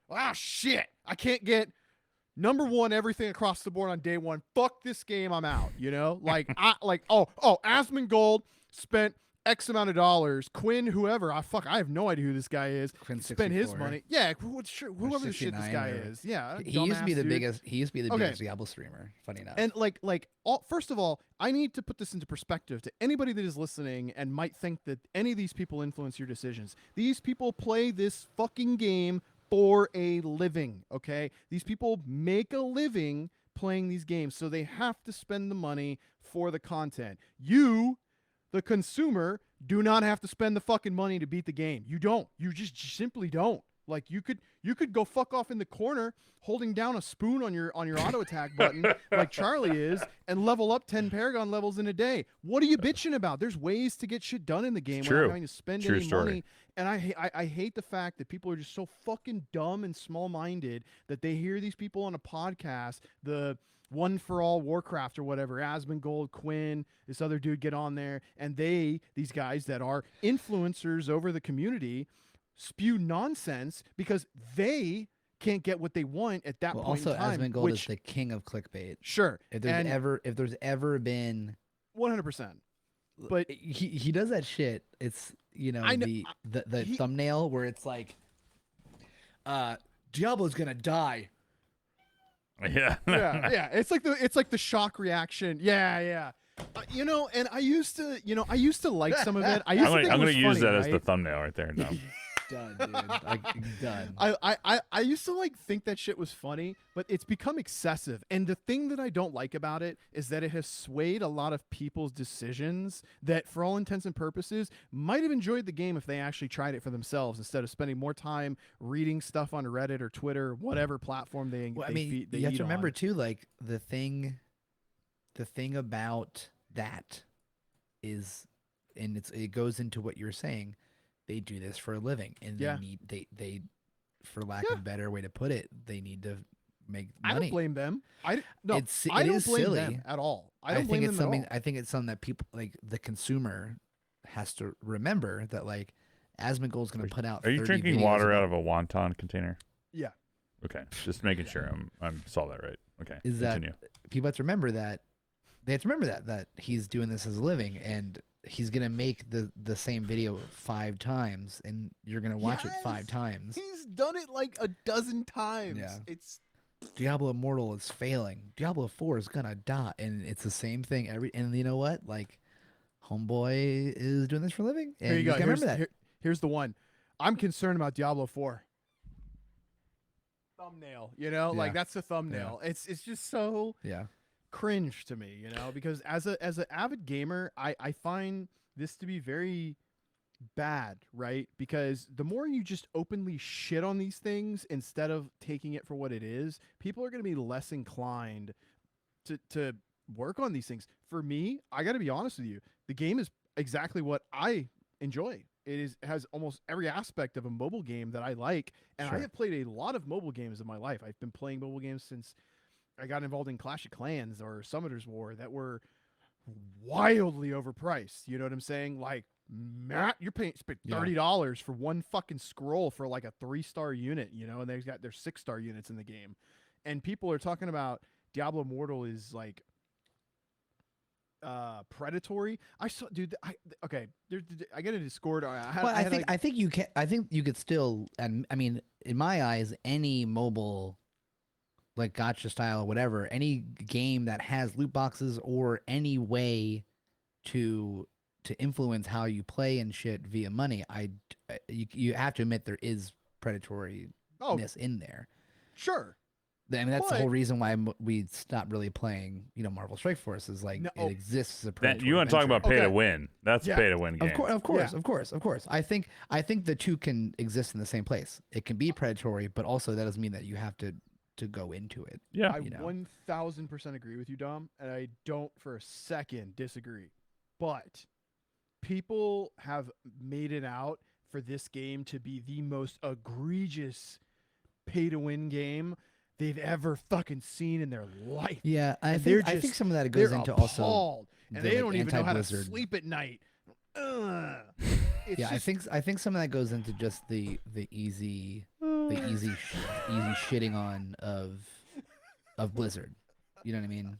I can't get number one everything across the board on day one. Fuck this game, I'm out. You know, like Asmongold spent X amount of dollars. Quinn, whoever, I have no idea who this guy is. Quinn Spent his 64. money. Yeah, whoever the shit this 69 guy or- is. Yeah, He used to be dumbass the dude. biggest. He used to be the Okay. biggest Diablo streamer. Funny enough. And first of all, I need to put this into perspective to anybody that is listening and might think that any of these people influence your decisions. These people play this fucking game for a living, okay? These people make a living playing these games, so they have to spend the money for the content. You, the consumer, do not have to spend the fucking money to beat the game. You don't. You just simply don't. Like you could go fuck off in the corner holding down a spoon on your auto attack button like Charlie is and level up 10 Paragon levels in a day. What are you bitching about? There's ways to get shit done in the game without having to spend any money. And I hate the fact that people are just so fucking dumb and small-minded that they hear these people on a podcast, the One for All Warcraft or whatever, Asmongold, Quinn, this other dude get on there, and these guys that are influencers over the community spew nonsense because they can't get what they want at that point in time. Asmongold is the king of clickbait. Sure. If there's ever been 100%. But he does that shit. It's the thumbnail where it's like Diablo's gonna die. Yeah. yeah. It's like the shock reaction. Yeah. And I used to like some of it. I'm gonna use that as the thumbnail right there. No. Done, dude. Done. I used to think that shit was funny, but it's become excessive. And the thing that I don't like about it is that it has swayed a lot of people's decisions that, for all intents and purposes, might have enjoyed the game if they actually tried it for themselves instead of spending more time reading stuff on Reddit or Twitter, whatever platform they. Well, they you have to remember on. too, like the thing about that is, and it goes into what you're saying. they do this for a living, and Yeah. they for lack of a better way to put it, they need to make I money. don't blame them. I It don't is blame silly. them at all. I I don't blame think it's them at something. all. I think it's something that people like the consumer has to remember that like Asmongold's going to put out. Are you 30 drinking videos water about, out of a wonton container? Yeah. Okay, just making sure I'm saw that right. Okay, Is that continue. people have to remember that they have to remember that he's doing this as a living, and he's gonna make the same video 5 times, and you're gonna watch it 5 times. He's done it like a dozen times. Yeah. It's Diablo Immortal is failing. Diablo 4 is gonna die, and it's the same thing and you know what? Like, Homeboy is doing this for a living, and here you go. gotta remember that. Here's the one. I'm concerned about Diablo 4. Thumbnail, like Yeah. that's the thumbnail. It's just so Yeah. cringe to me, because as an avid gamer, I find this to be very bad, right? Because the more you just openly shit on these things instead of taking it for what it is, people are going to be less inclined to work on these things. For me, I got to be honest with you, the game is exactly what I enjoy. It has almost every aspect of a mobile game that I like, and Sure. I have played a lot of mobile games in my life. I've been playing mobile games since I got involved in Clash of Clans or Summoner's War that were wildly overpriced. You know what I'm saying? Like, Matt, you're spent $30 for one fucking scroll for like a 3-star unit, and they've got their 6-star units in the game, and people are talking about Diablo Immortal is like predatory. I saw, dude. Okay. I get a Discord. I think you can. I think you could still. And I mean, in my eyes, any mobile, like gotcha style or whatever, any game that has loot boxes or any way to influence how you play and shit via money, you have to admit there is predatoriness in there. Sure. I mean, that's the whole reason why we stopped really playing, Marvel Strike Force is like it exists as a predatory. You want to talk about pay to win? That's a pay to win game. Of course. I think the two can exist in the same place. It can be predatory, but also that doesn't mean that you have to go into it. Yeah, I 1000% agree with you, Dom, and I don't for a second disagree. But people have made it out for this game to be the most egregious pay to win game they've ever fucking seen in their life. Yeah, I think some of that goes into appalled, also and they don't even know how to sleep at night. I think some of that goes into just the easy shitting on of Blizzard. You know what I mean?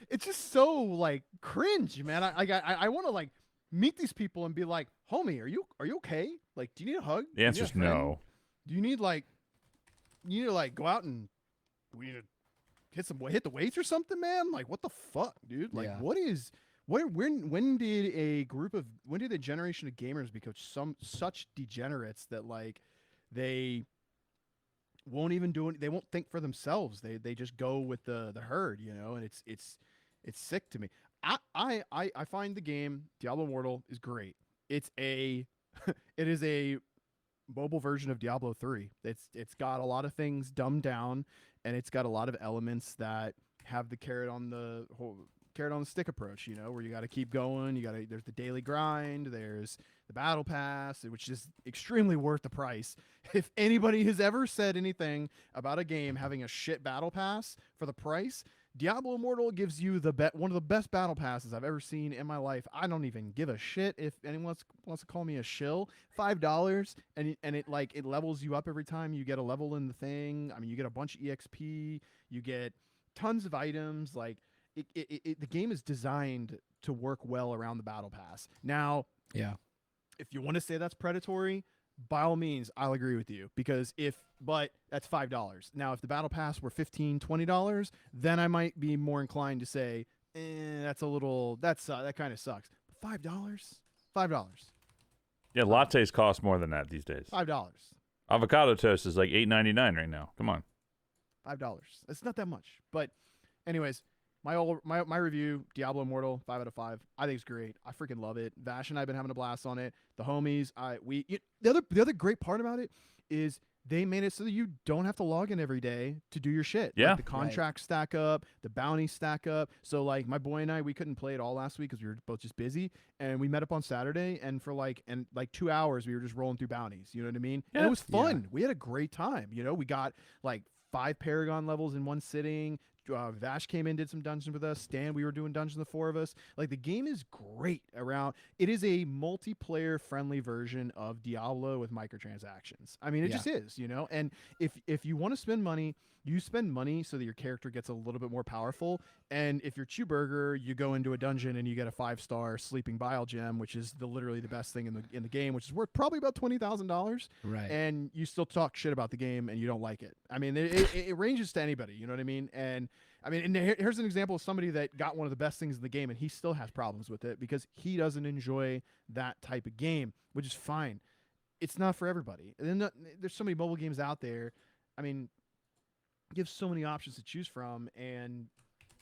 It's just so like cringe, man. I want to like meet these people and be like, homie, are you okay? Like, do you need a hug? The answer's no. Do you need to go out and we need to hit the weights or something, man? Like, what the fuck, dude? Like, when did a generation of gamers become such degenerates that like they won't even do it? They won't think for themselves. They just go with the herd, and it's sick to me. I find the game Diablo Immortal is great. It is a mobile version of Diablo 3. It's got a lot of things dumbed down, and it's got a lot of elements that have the carrot on the stick approach, where you got to keep going. There's the daily grind, there's the battle pass, which is extremely worth the price. If anybody has ever said anything about a game having a shit battle pass for the price, Diablo Immortal gives you one of the best battle passes I've ever seen in my life. I don't even give a shit if anyone wants to call me a shill. $5, and it levels you up every time you get a level in the thing. I mean, you get a bunch of EXP, you get tons of items. Like the game is designed to work well around the battle pass. Now, if you want to say that's predatory, by all means, I'll agree with you, but that's $5. Now, if the battle pass were $15, $20, then I might be more inclined to say, that kind of sucks. But $5. Yeah, lattes cost more than that these days. $5. Avocado toast is like $8.99 right now. Come on. $5. It's not that much. But anyways, my review, Diablo Immortal, 5 out of 5. I think it's great. I freaking love it. Vash and I've been having a blast on it. The homies, the other great part about it is they made it so that you don't have to log in every day to do your shit. Yeah. Like the contracts stack up, the bounties stack up. So like my boy and I, we couldn't play it all last week because we were both just busy. And we met up on Saturday, and for like 2 hours we were just rolling through bounties. You know what I mean? Yeah. And it was fun. We had a great time. You know, we got like 5 Paragon levels in one sitting. Vash came in, did some dungeons with us. Stan, we were doing dungeons, the 4 of us. Like the game is great around. It is a multiplayer friendly version of Diablo with microtransactions. I mean, it just is, you know. And if you want to spend money, you spend money so that your character gets a little bit more powerful. And if you're Chewburger, you go into a dungeon and you get a 5-star sleeping bile gem, which is literally the best thing in the game, which is worth probably about $20,000. Right. And you still talk shit about the game and you don't like it. I mean, it ranges to anybody. You know what I mean? And I mean, and here's an example of somebody that got one of the best things in the game, and he still has problems with it because he doesn't enjoy that type of game, which is fine. It's not for everybody. And then there's so many mobile games out there. I mean, you have so many options to choose from, and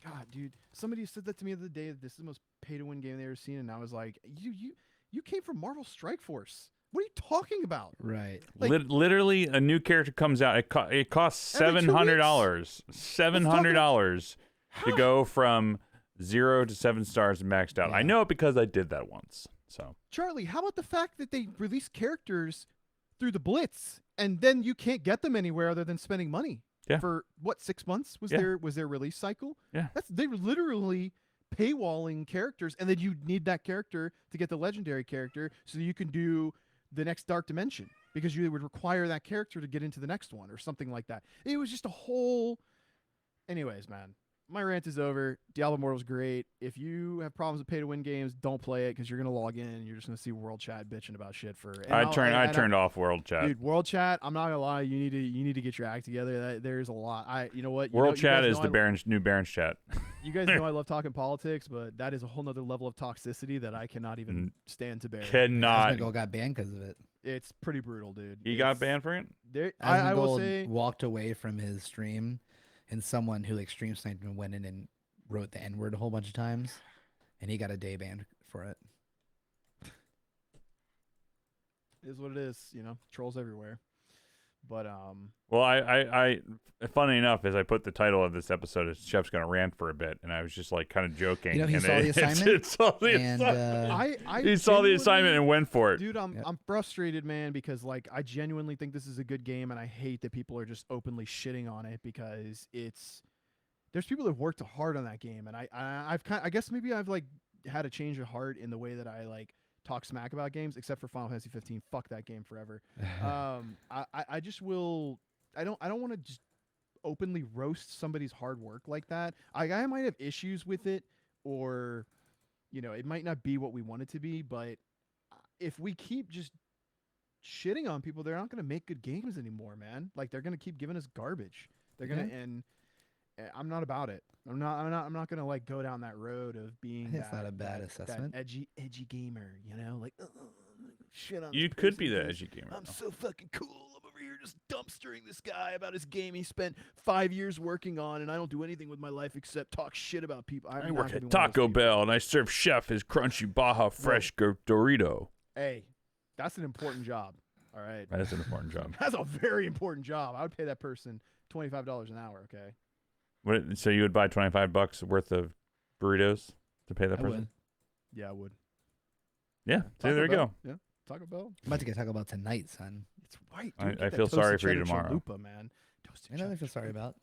God, dude, somebody said that to me the other day. That this is the most pay-to-win game they ever seen, and I was like, you came from Marvel Strike Force. What are you talking about? Right. Like, Literally, a new character comes out. It costs $700. $700 to go from 0 to 7 stars maxed out. Yeah. I know it because I did that once. So Charlie, how about the fact that they release characters through the Blitz, and then you can't get them anywhere other than spending money? Yeah. For what, 6 months was Yeah. their release cycle? Yeah. They were literally paywalling characters, and then you need that character to get the legendary character so that you can do the next Dark Dimension, because you would require that character to get into the next one or something like that. It was just a whole. Anyways, man, my rant is over. Diablo Immortal's great. If you have problems with pay-to-win games, don't play it because you're gonna log in and you're just gonna see World Chat bitching about shit for. I turned off World Chat. Dude, World Chat. I'm not gonna lie. You need to get your act together. There's a lot. You know what? World Chat is the new Baron's Chat. You guys know I love talking politics, but that is a whole nother level of toxicity that I cannot even stand to bear. Cannot. Asmongold got banned because of it. It's pretty brutal, dude. He got banned for it? I will say, walked away from his stream, and someone who like stream sniped him went in and wrote the N-word a whole bunch of times, and he got a day ban for it. It is what it is, you know. Trolls everywhere. But well, I funny enough, as I put the title of this episode, is Chef's gonna rant for a bit, and I was just like kind of joking. You know, he and saw the assignment. He saw the assignment and went for it. Dude, I'm frustrated, man, because like I genuinely think this is a good game, and I hate that people are just openly shitting on it because there's people that worked hard on that game, and I guess maybe I've like had a change of heart in the way that I like talk smack about games, except for Final Fantasy 15. Fuck that game forever. I just will. I don't want to just openly roast somebody's hard work like that. I might have issues with it, or you know, it might not be what we want it to be. But if we keep just shitting on people, they're not going to make good games anymore, man. Like they're going to keep giving us garbage. They're going to and I'm not about it. I'm not gonna like go down that road of being. It's not a bad assessment. That edgy gamer, you know, like shit on. You could be the edgy gamer. I'm so fucking cool. I'm over here just dumpstering this guy about his game he spent 5 years working on, and I don't do anything with my life except talk shit about people. I work at Taco Bell and I serve Chef his crunchy Baja Fresh Dorito. Hey, that's an important job. All right, that's an important job. That's a very important job. I would pay that person $25 an hour. Okay. So you would buy $25 worth of burritos to pay that person? Would. Yeah, I would. Yeah, see, there you go. Yeah, Taco Bell. I'm about to get Taco Bell tonight, son. It's white. Dude. I feel sorry for you tomorrow. Chalupa, man. I know I feel sorry about.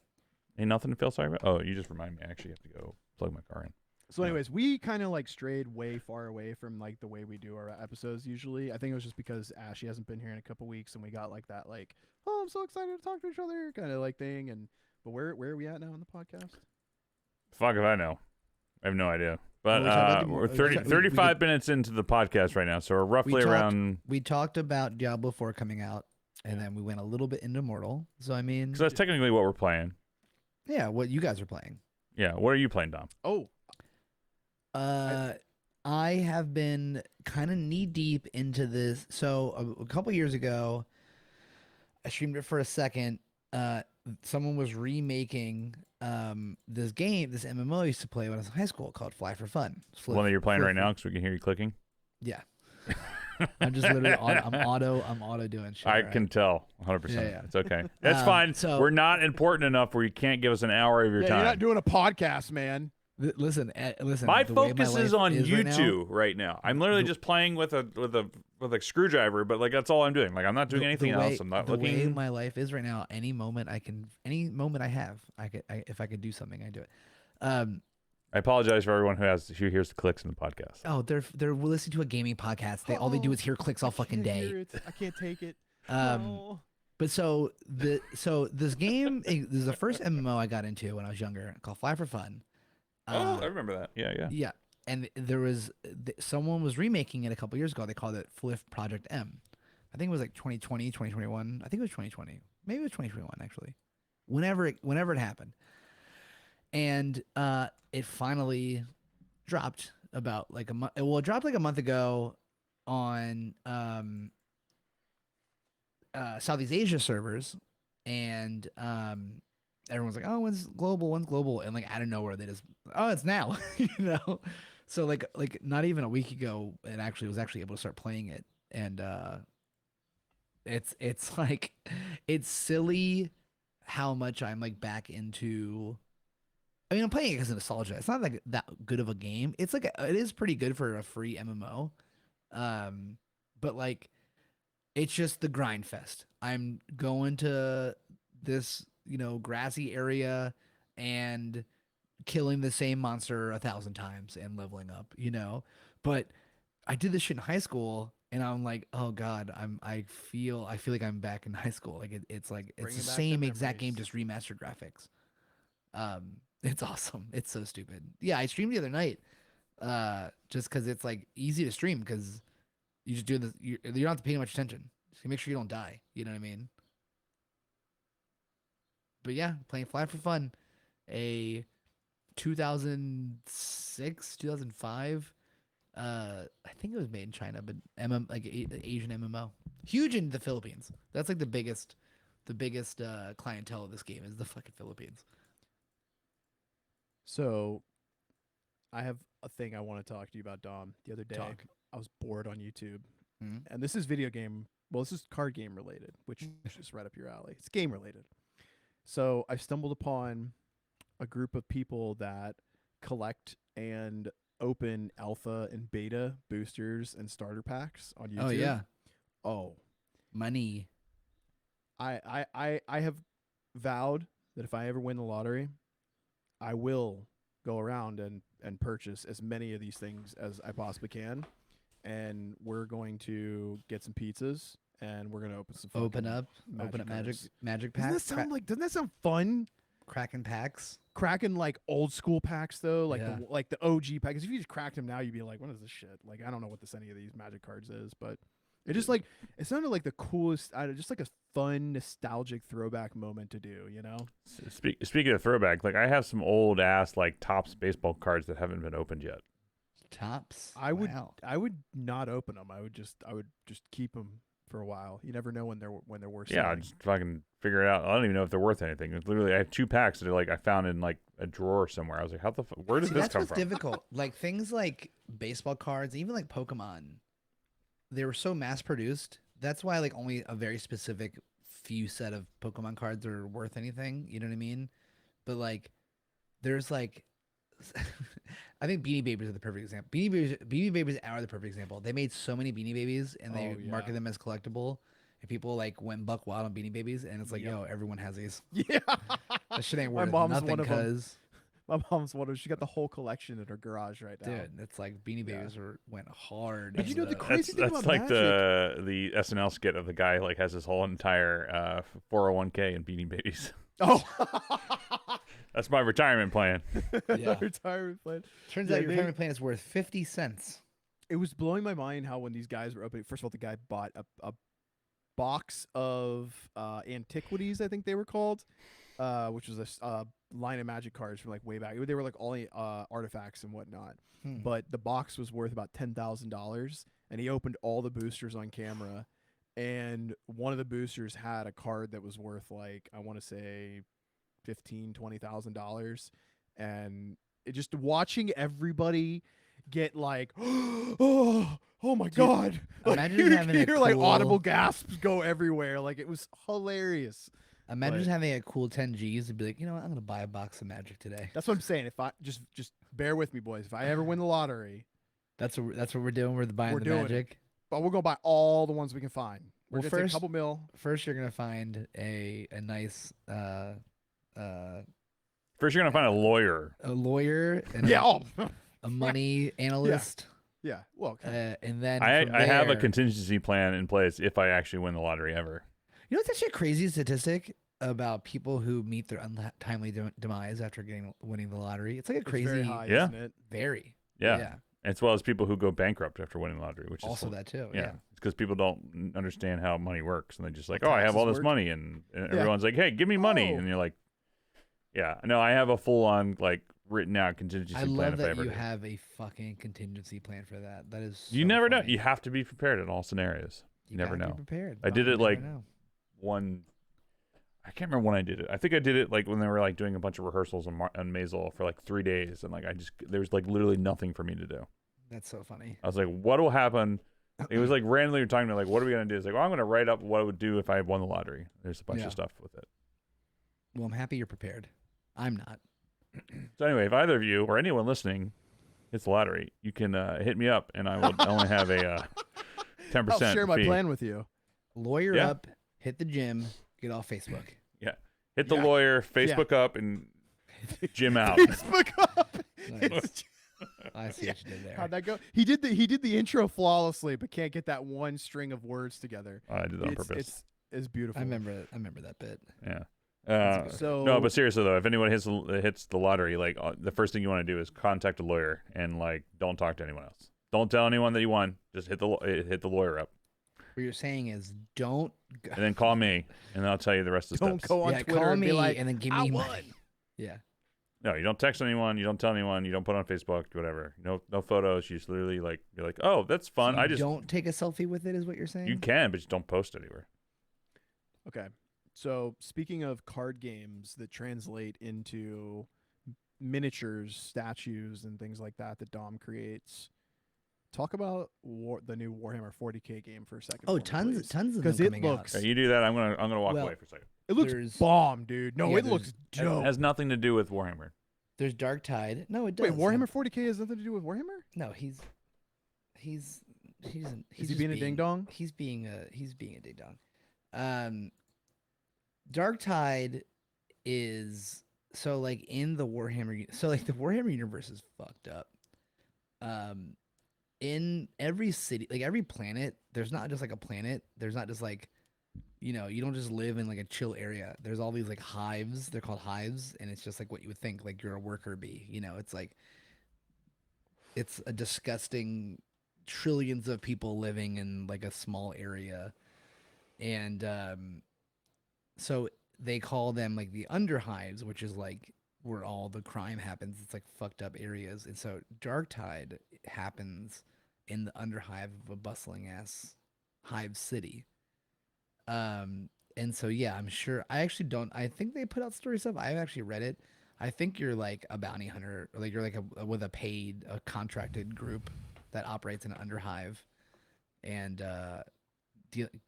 Ain't nothing to feel sorry about. Oh, you just remind me. I actually have to go plug my car in. So, anyways, we kind of like strayed way far away from like the way we do our episodes usually. I think it was just because Ashley hasn't been here in a couple weeks, and we got like that like, oh, I'm so excited to talk to each other kind of like thing. And but where are we at now on the podcast? Fuck if I know. I have no idea. But we're 35 minutes into the podcast right now, so we're roughly around. We talked about Diablo 4 coming out, and then we went a little bit into Immortal. So I mean, because that's technically what we're playing. Yeah, what you guys are playing. Yeah, what are you playing, Dom? Oh, I have been kind of knee deep into this. So a couple years ago, I streamed it for a second. Someone was remaking this game, this MMO I used to play when I was in high school called Fly for Fun. One that you're playing right now, because we can hear you clicking. Yeah. I'm just literally I'm auto doing shit. I right? can tell 100%. Yeah. It's okay. That's fine. So We're not important enough where you can't give us an hour of your Yeah, time. you're not doing a podcast, man. listen. My the way focus is life on is you right now, two right now. I'm literally just playing with a screwdriver, but like that's all I'm doing. Like I'm not doing anything else. I'm not the way looking. my life is right now. Any moment I have, if I could do something, I do it. I apologize for everyone who hears the clicks in the podcast. Oh, they're listening to a gaming podcast. All they do is hear clicks all fucking day. I can't take it. But so this game this is the first MMO I got into when I was younger, called Fly for Fun. Oh, I remember that. Yeah. Yeah, and there was someone was remaking it a couple years ago. They called it Fliff Project M. I think it was like 2020, 2021. I think it was 2020. Maybe it was 2021 actually. Whenever it happened. And it finally dropped about like a month. Well, it dropped like a month ago on Southeast Asia servers, and everyone's like, "Oh, when's global?" And like out of nowhere, they just, "Oh, it's now," you know. So like not even a week ago, it actually was able to start playing it, and it's like it's silly how much I'm like back into. I mean, I'm playing it because of nostalgia. It's not like that good of a game. It's like it is pretty good for a free MMO, but like it's just the grind fest. I'm going to this grassy area and killing the same monster 1,000 times and leveling up. But I did this shit in high school, and I'm like, oh god, I feel like I'm back in high school. Like it's like it's the same exact game, just remastered graphics. It's awesome. It's so stupid. Yeah, I streamed the other night, just because it's like easy to stream because you just do this. You don't have to pay much attention. Just make sure you don't die. You know what I mean? But yeah, playing Fly for Fun, a 2006, 2005. I think it was made in China, but Asian MMO, huge in the Philippines. That's like the biggest clientele of this game is the fucking Philippines. So, I have a thing I want to talk to you about, Dom. The other day, I was bored on YouTube, and this is video game. Well, this is card game related, which is just right up your alley. It's game related. So, I stumbled upon a group of people that collect and open alpha and beta boosters and starter packs on YouTube. Oh yeah. Oh, money. I have vowed that if I ever win the lottery, I will go around and purchase as many of these things as I possibly can, and we're going to get some pizzas, and we're gonna open up magic packs. Doesn't that sound fun? Cracking packs, cracking like old school packs though, like the OG packs. If you just cracked them now, you'd be like, what is this shit? Like I don't know what any of these magic cards is, but it just like it sounded like the coolest, just like a fun nostalgic throwback moment to do, Speaking of throwback, like I have some old ass like Topps baseball cards that haven't been opened yet. Topps. I would not open them. I would just keep them for a while. You never know when they're worth. Yeah, I just fucking figure it out. I don't even know if they're worth anything. It's literally, I have 2 packs that are like I found in like a drawer somewhere. I was like, where did this come from? That's what's difficult. Like things like baseball cards, even like Pokemon, they were so mass produced. That's why like only a very specific few set of Pokemon cards are worth anything. You know what I mean? But like, there's like, I think Beanie Babies are the perfect example. Beanie Babies are the perfect example. They made so many Beanie Babies and they marketed them as collectible. And people like went buck wild on Beanie Babies, and it's like, yo, everyone has these. Yeah, that shit ain't worth nothing. Because my mom's one of them. She got the whole collection in her garage right now. Dude, it's like Beanie Babies went hard. But you know the crazy thing that's about like Magic? the SNL skit of the guy like has his whole entire 401k in Beanie Babies. Oh, that's my retirement plan. Yeah, retirement plan. Turns out your retirement plan is worth 50 cents. It was blowing my mind how when these guys were opening. First of all, the guy bought a box of antiquities, I think they were called, which was a line of Magic cards from like way back. They were like all artifacts and whatnot. But the box was worth about $10,000, and he opened all the boosters on camera. And one of the boosters had a card that was worth like, I want to say $15,000, $20,000. And it just watching everybody, get like, oh my Dude, god! Like, imagine you having a hear like audible cool- gasps go everywhere. Like it was hilarious. Imagine But- just having a cool 10 G's and be like, you know what, I'm gonna buy a box of Magic today. That's what I'm saying. If I just bear with me, boys. If I ever win the lottery, That's what we're doing. We're buying We're the doing it. Magic. but we're gonna buy all the ones we can find. We're Well, gonna take first- a couple mil. First, you're gonna find a nice First, you're gonna find a lawyer. a lawyer and Yeah. Oh, a money analyst, yeah. Well, okay. and then I from have a there- contingency plan in place if I actually win the lottery ever. You know what's actually a crazy statistic about people who meet their untimely demise after winning the lottery? It's like a It's crazy, very high, Yeah. isn't it? very, Yeah. As well as people who go bankrupt after winning the lottery, which Also is that too. yeah, Yeah. it's because people don't understand how money works, and they're just like, How oh, I have taxes all this work. money, and everyone's like, hey, give me money, Oh. and you're like, yeah, no, I have a full on like written out contingency I plan love if I that ever you do. have a fucking contingency plan for that. That is. You so never know. funny. You have to be prepared in all scenarios. You never gotta know. Be prepared. I did You it never like know. one. I can't remember when I did it. I think I did it like when they were like doing a bunch of rehearsals on Maisel for like 3 days, and like there was like literally nothing for me to do. That's so funny. I was like, what will happen? It was like randomly we were talking about like, what are we gonna do? It's like, well, I'm gonna write up what I would do if I won the lottery. There's a bunch Yeah. of stuff with it. Well, I'm happy you're prepared. I'm not. So anyway, if either of you or anyone listening hits the lottery, you can hit me up, and I will only have a 10% I'll share my fee. plan with you. Lawyer Yeah. up, hit the gym, get off Facebook. Hit the Yeah. lawyer, Facebook up, and Jim out. Facebook up. Nice. I see what you did there. How'd that go? He did the intro flawlessly, but can't get that one string of words together. I did that on purpose. It's beautiful. I remember that bit. Yeah. So No, but seriously though, if anyone hits the lottery, like the first thing you want to do is contact a lawyer and like don't talk to anyone else. Don't tell anyone that you won. Just hit the lawyer up, What you're saying is don't and then call me, and then I'll tell you the rest of the don't steps. go on yeah, Twitter call and me be like, and then give I me won. money. Yeah. No, you don't text anyone. You don't tell anyone. You don't put it on Facebook. Whatever. No photos. You just literally like you're like, oh, that's fun. So you I just don't take a selfie with it, is what you're saying? you can, but just don't post anywhere. Okay. So speaking of card games that translate into miniatures, statues, and things like that Dom creates, talk about the new Warhammer 40K game for a second. Oh, for me, please. tons of them 'Cause it coming looks- out. Okay, you do that. I'm gonna walk Well, away for a second. It looks There's- bomb, dude. No, Yeah, it looks It dope. has nothing to do with Warhammer. There's Dark Tide. No, it does. Wait, Warhammer 40K has nothing to do with Warhammer? No, he's Is he just being a ding dong? He's being a ding dong. Dark Tide is so like in the Warhammer. So like the Warhammer universe is fucked up. In every city, like every planet, there's not just like a planet. There's not just like, you don't just live in like a chill area. There's all these like hives. They're called hives, and it's just like what you would think like you're a worker bee. It's like it's a disgusting trillions of people living in like a small area, and so they call them like the underhives, which is like where all the crime happens. It's like fucked up areas, and so Dark Tide happens in the underhive of a bustling ass hive city. And so yeah, I'm sure. I actually don't. I think they put out story stuff. I've actually read it. I think you're like a bounty hunter, or like you're like with a contracted group that operates in an underhive, and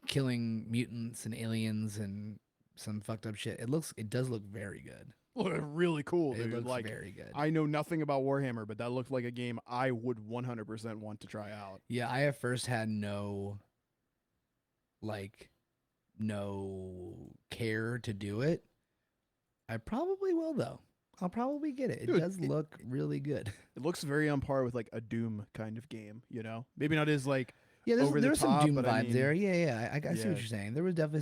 killing mutants and aliens and some fucked up shit. It does look very good. Look really cool, It dude. looks Like very good. I know nothing about Warhammer, but that looked like a game I would 100% want to try out. Yeah, I at first had no care to do it. I probably will though. I'll probably get it. It Dude, does look really good. It looks very on par with like a Doom kind of game, Maybe not as like Yeah, over the there's some top, Doom but I vibes mean- there. Yeah. I see Yeah. what you're saying. There was definitely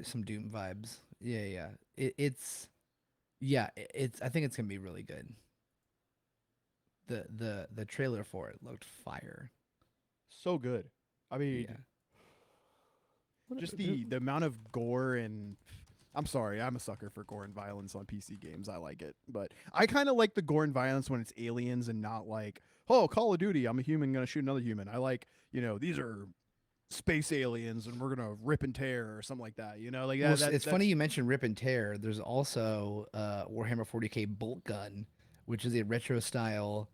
some Doom vibes. Yeah. It's I think it's gonna be really good. The trailer for it looked fire. so good. I mean, Yeah. just the amount of gore and I'm sorry, I'm a sucker for gore and violence on PC games. I like it, but I kind of like the gore and violence when it's aliens and not like, oh, Call of Duty, I'm a human gonna shoot another human. I like, these are space aliens and we're gonna rip and tear or something like that. Like Well, that. it's funny you mentioned Rip and Tear. There's also Warhammer 40K Bolt Gun, which is a retro style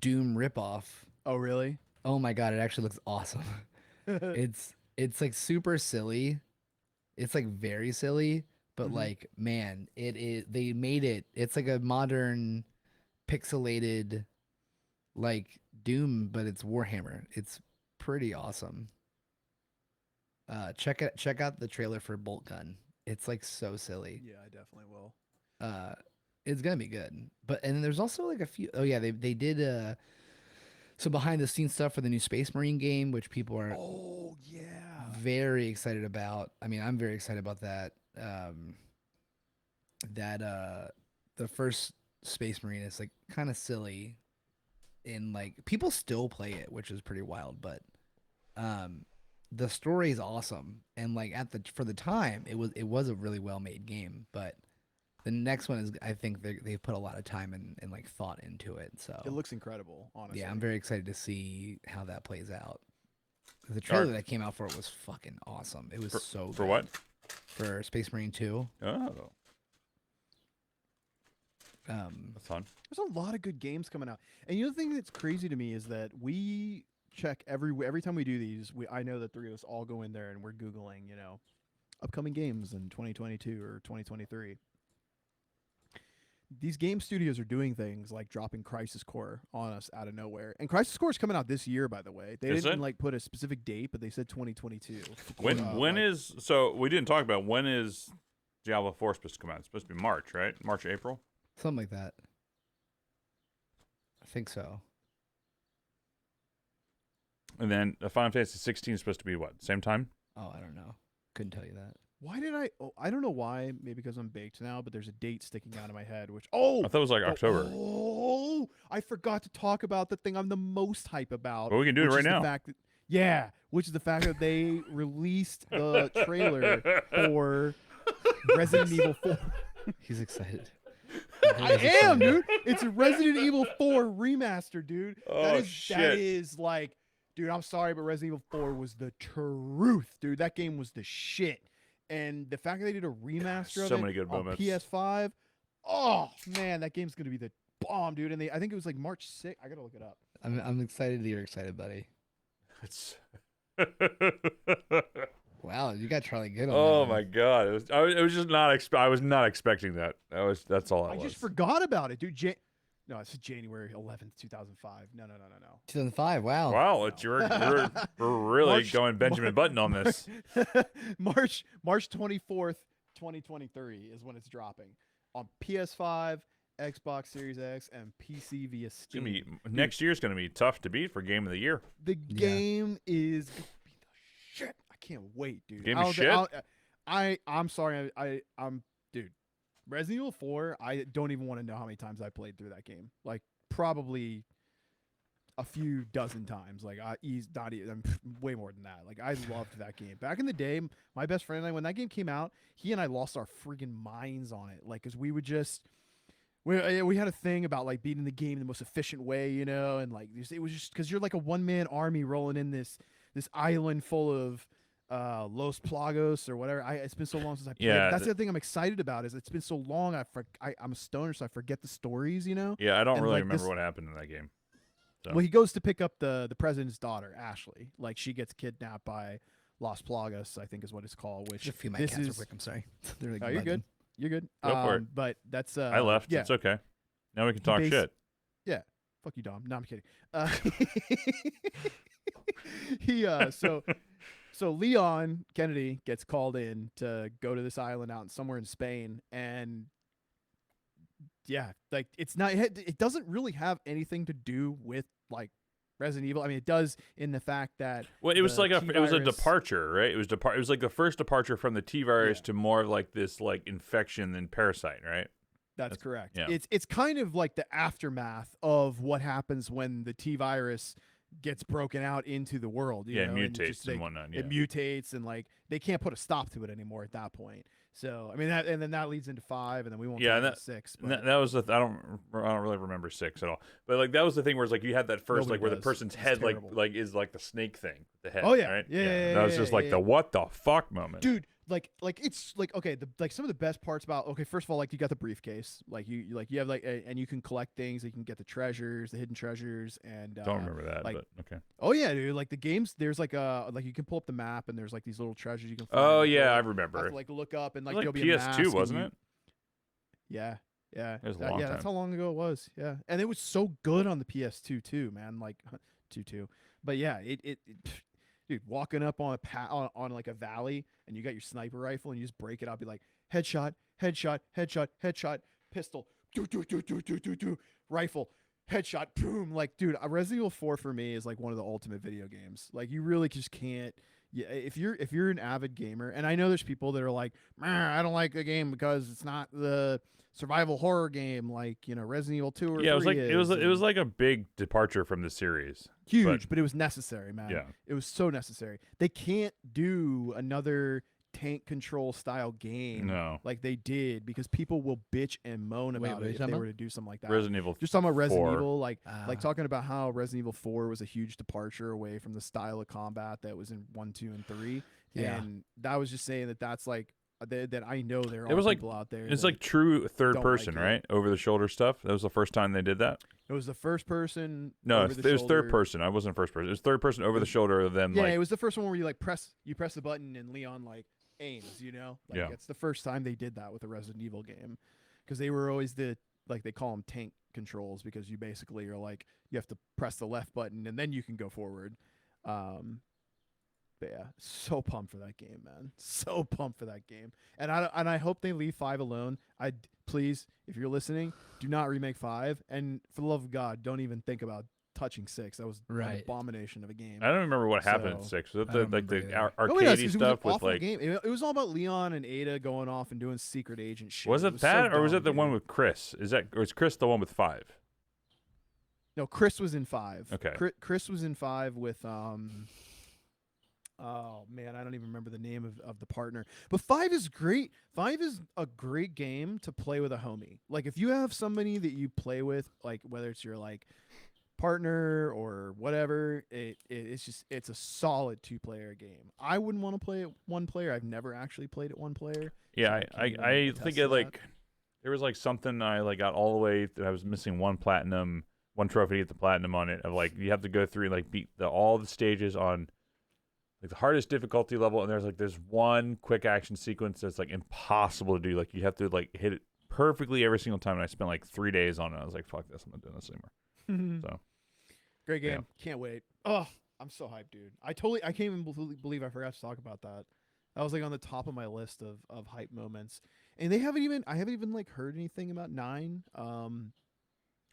Doom ripoff. Oh, really? Oh my god, it actually looks awesome. It's like super silly. It's like very silly, but Mhm. like man, it is they made it. It's like a modern pixelated like Doom, but it's Warhammer. It's pretty awesome. Check out the trailer for Bolt Gun. It's like so silly. Yeah, I definitely will. Uh it's gonna be good. But and then there's also like a few oh yeah, they did some behind the scenes stuff for the new Space Marine game, which people are Oh, yeah. very excited about. I mean, I'm very excited about that. The first Space Marine is like kind of silly in like people still play it, which is pretty wild, but the story is awesome and like for the time it was a really well made game, but the next one is I think they've put a lot of time and like thought into it. So It looks incredible, honestly. yeah, I'm very excited to see how that plays out. The trailer that came out for it was fucking awesome. It was so For good. what? For Space Marine 2. Oh, That's fun. There's a lot of good games coming out. And the other thing that's crazy to me is that we check every time we do these, I know the three of us all go in there and we're Googling, upcoming games in 2022 or 2023. These game studios are doing things like dropping Crisis Core on us out of nowhere. And Crisis Core is coming out this year, by the way. They didn't like put a specific date, but they said 2022. So we didn't talk about when is Diablo 4 supposed to come out? It's supposed to be March, right? March, April? something like that. I think so. And then Final Fantasy 16 is supposed to be what? Same time? Oh, I don't know. Couldn't tell you that. Why did I don't know why, maybe because I'm baked now, but there's a date sticking out of my head, which, I thought it was like October. Oh, I forgot to talk about the thing I'm the most hype about. Well, we can do it right now. Which is the fact that they released the trailer for Resident Evil 4. He's excited. I am, dude. It's a Resident Evil 4 remaster, dude. Oh, That is like, dude, I'm sorry, but Resident Evil 4 was the truth, dude. That game was the shit. And the fact that they did a remaster of it So many good on moments. PS5, oh man, that game's gonna be the bomb, dude. And I think it was like March 6th. I gotta look it up. I'm excited that you're excited, buddy. It's Wow, you got Charlie good on oh that my one. god! It was just not. I was not expecting that. That's all I was. just forgot about it, dude. No, it's January 11th, 2005. No. 2005. Wow. Wow, we're really March- going Benjamin Button on this. March 24th, 2023 is when it's dropping on PS5, Xbox Series X, and PC via It's gonna Steam. be, next year's going to be tough to beat for Game of the Year. The game is gonna be the shit. I can't wait, dude. Game of shit? I'm sorry. I'm dude. Resident Evil 4. I don't even want to know how many times I played through that game. Like probably a few dozen times. Like he's not even way more than that. Like I loved that game back in the day. My best friend and I, when that game came out, he and I lost our freaking minds on it. Like, cause we would just. We had a thing about like beating the game the most efficient way, and like it was just because you're like a one-man army rolling in this island full of Los Plagos or whatever. It's been so long since I played. Yeah, That's the thing I'm excited about is it's been so long. I'm a stoner, so I forget the stories. Yeah, I don't And, really like, remember what happened in that game. So. Well, he goes to pick up the president's daughter, Ashley. Like she gets kidnapped by Los Plagos, I think is what it's called. Which Just a few my this cats real is. quick. I'm sorry. They're like Oh, you're good. buzzing. You're good. Go for it. But that's I left. Yeah. It's okay. Now we can talk shit. Yeah. Fuck you, Dom. No, I'm kidding. So Leon Kennedy gets called in to go to this island out somewhere in Spain, and yeah, like it doesn't really have anything to do with like Resident Evil. I mean, it does in the fact that Well, it was like it was a T-virus- departure, right? It was like the first departure from the T virus to more of like this like infection than parasite, right? That's correct. yeah. It's kind of like the aftermath of what happens when the T virus gets broken out into the world. You know, mutates and whatnot. Yeah. It mutates and like they can't put a stop to it anymore at that point. So I mean and then that leads into 5, and then we won't talk about 6. But That was the I don't really remember 6 at all. But like that was the thing where it's like you had that first Nobody like where the does. person's It's head terrible. like is like the snake thing, the head. Oh, yeah. right? Yeah, That was just like the what the fuck moment. dude, like it's like okay, like some of the best parts about okay, first of all, like you got the briefcase, like you have like and you can collect things, you can get the treasures, the hidden treasures, and Don't remember that, like but okay. oh yeah, dude, like the games, there's like like you can pull up the map and there's like these little treasures you can find. Oh like, yeah, I have remember. to like look up and It like was there'll like be a mask. PS2, wasn't it? Yeah, yeah, It was a long yeah. That's time. how long ago it was. Yeah, and it was so good on the PS2 too, man. Like, two. But yeah, dude, walking up on on like a valley and you got your sniper rifle and you just break it out, be like headshot, headshot, headshot, headshot, pistol, do, rifle, headshot, boom. Like, dude, Resident Evil 4 for me is like one of the ultimate video games. Like, you really just can't. Yeah, if you're an avid gamer, and I know there's people that are like, I don't like the game because it's not the survival horror game like Resident Evil 2 or Yeah, 3 it was is, like a big departure from the series. huge, but it was necessary, man. Yeah. It was so necessary. They can't do another tank control style game No. like they did because people will bitch and moan Wait, about what are it you if talking they about? were to do something like that. Resident Evil. Just talking about Resident 4. Evil, like Ah. talking about how Resident Evil 4 was a huge departure away from the style of combat that was in 1, 2, and 3. Yeah. And that was just saying that's like that I know there are It was like- people out there. It's that like true third don't person, like it. right? Over the shoulder stuff. That was the first time they did that. it was the first person. No, over it the was third shoulder. person. I wasn't first person. It was third person over the shoulder of them. Yeah, like it was the first one where you press the button and Leon like aims. Like Yeah. it's the first time they did that with a Resident Evil game because they were always they call them tank controls because you basically are like you have to press the left button and then you can go forward. But yeah, so pumped for that game, man. So pumped for that game, and I hope they leave 5 alone. Please, if you're listening, do not remake 5, and for the love of God, don't even think about touching 6. That was an Right. abomination of a game. I don't remember what happened in So- 6. Was it I the don't like the remember either. No, it was, 'cause arcadey it was stuff an with awful like? game. It was all about Leon and Ada going off and doing secret agent shit. Was it was so that, or was dumb, it the one dude. with Chris? Or is Chris the one with 5? No, Chris was in 5. Okay. Chris was in 5 with oh man, I don't even remember the name of the partner. But 5 is great. 5 is a great game to play with a homie. Like if you have somebody that you play with, like whether it's your like partner or whatever, it's a solid 2-player game. I wouldn't want to play it 1 player. I've never actually played it 1 player. Yeah, So I can't even think attest it to like that. there was like something I like got all the way. I was missing 1 platinum, 1 trophy to get the platinum on it. Of like you have to go through and like beat all the stages on like the hardest difficulty level, and there's 1 quick action sequence that's like impossible to do. Like you have to like hit it perfectly every single time. And I spent like 3 days on it. I was like, fuck this, I'm not doing this anymore. So Great Yeah. game. Can't wait. Oh, I'm so hyped, dude. I can't even believe I forgot to talk about that. That was like on the top of my list of hype moments. And I haven't even like heard anything about 9. are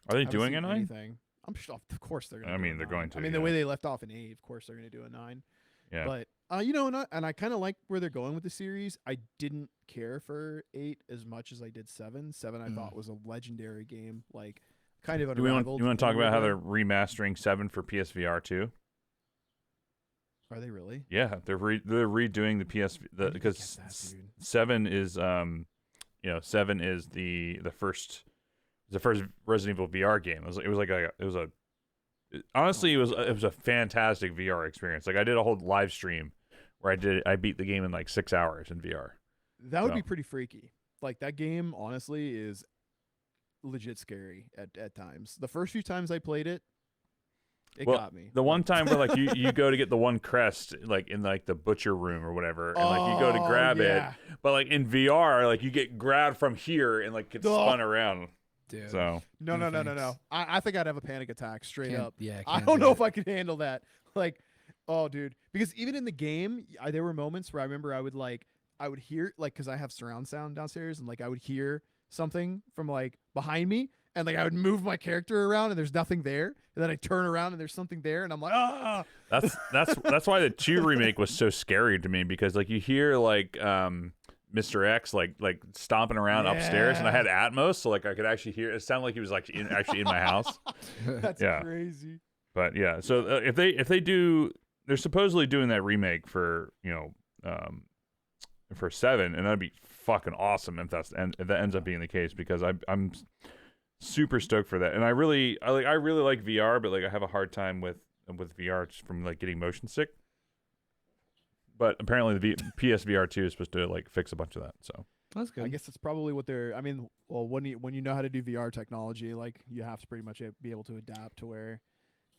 they Haven't doing seen a 9? anything. I'm sure, of course they're gonna. I do mean, a they're 9. going to, I mean, the yeah. way they left off in 8, of course they're gonna do a 9. Yeah. But and I kind of like where they're going with the series. I didn't care for 8 as much as I did 7. 7 I thought was a legendary game, like kind of Do you want unrivaled. to talk in a about how way. they're remastering 7 for PSVR too? Are they really? Yeah, they're redoing the PS Where did they because get that, dude? 7 is 7 is the first Resident Evil VR game. Honestly, it was a fantastic VR experience. Like I did a whole live stream where I beat the game in like 6 hours in VR. That would be So- pretty freaky. Like that game, honestly, is legit scary at times. The first few times I played it, it Well, got me. The one time where like you go to get the one crest like in like the butcher room or whatever, and like you go to grab it, but like in VR, like you get grabbed from here and like get Oh. spun around. Dude. So No, No no, no, no, no. thanks. I think I'd have a panic attack straight Can't- up. Yeah, I don't know if I could handle that. Like, oh, dude. Because even in the game, there were moments where I remember I would hear, like, because I have surround sound downstairs, and, like, I would hear something from, like, behind me, and, like, I would move my character around, and there's nothing there. And then I turn around, and there's something there, and I'm like, ah! that's why the 2 remake was so scary to me, because like you hear like Mr. X like stomping around upstairs, and I had Atmos, so like I could actually hear. It sounded like he was like actually in my house. That's Yeah. crazy. But yeah, so if they do, they're supposedly doing that remake for for 7, and that'd be fucking awesome if that ends up being the case, because I'm super stoked for that, and I really like VR, but like I have a hard time with VR just from like getting motion sick. But apparently the PSVR 2 is supposed to like fix a bunch of that. So That's good. I guess it's probably what they're. I mean, well, when you know how to do VR technology, like you have to pretty much be able to adapt to where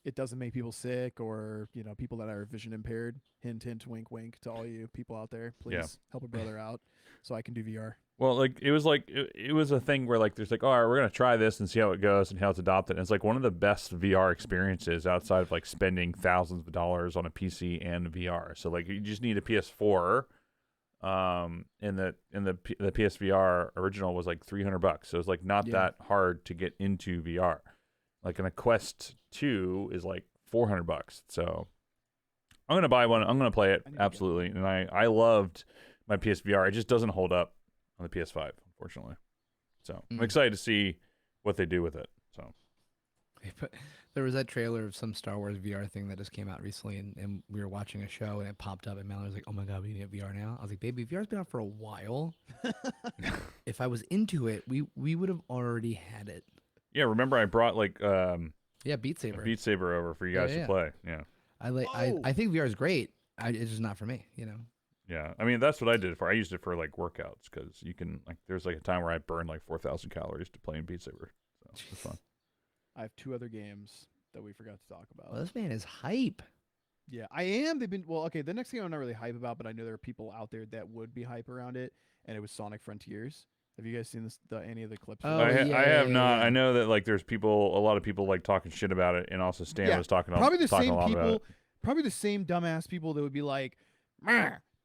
it doesn't make people sick or people that are vision impaired. Hint, hint, wink, wink to all you people out there. Please help a brother out so I can do VR. well, it was a thing where like there's like, all right, we're gonna try this and see how it goes and how it's adopted. And it's like one of the best VR experiences outside of like spending thousands of dollars on a PC and VR. So like you just need a PS4. And the PSVR original was like $300. So it was like not that hard to get into VR. Like in a Quest 2 is like $400. So I'm gonna buy one. I'm gonna play it absolutely. And I loved my PSVR. It just doesn't hold up on the PS5, unfortunately. So I'm excited to see what they do with it. So There was that trailer of some Star Wars VR thing that just came out recently, and we were watching a show, and it popped up, and Mallory was like, "Oh my god, we need VR now." I was like, "Baby, VR's been out for a while. If I was into it, we would have already had it." yeah, remember I brought like Beat Saber. Beat Saber over for you guys to play. Yeah. I think VR is great. It's just not for me, Yeah, I mean that's what I did it for. I used it for like workouts because you can like there's like a time where I burned like 4,000 calories to playing Beat Saber. So it's fun. I have 2 other games that we forgot to talk about. Well, this man is hype. Yeah, I am. They've been okay. The next game I'm not really hype about, but I know there are people out there that would be hype around it, and it was Sonic Frontiers. Have you guys seen any of the clips? Oh, I have not. yeah. I know that like there's a lot of people like talking shit about it, and also Stan was talking probably the talking same a lot about people, it. probably the same dumbass people that would be like,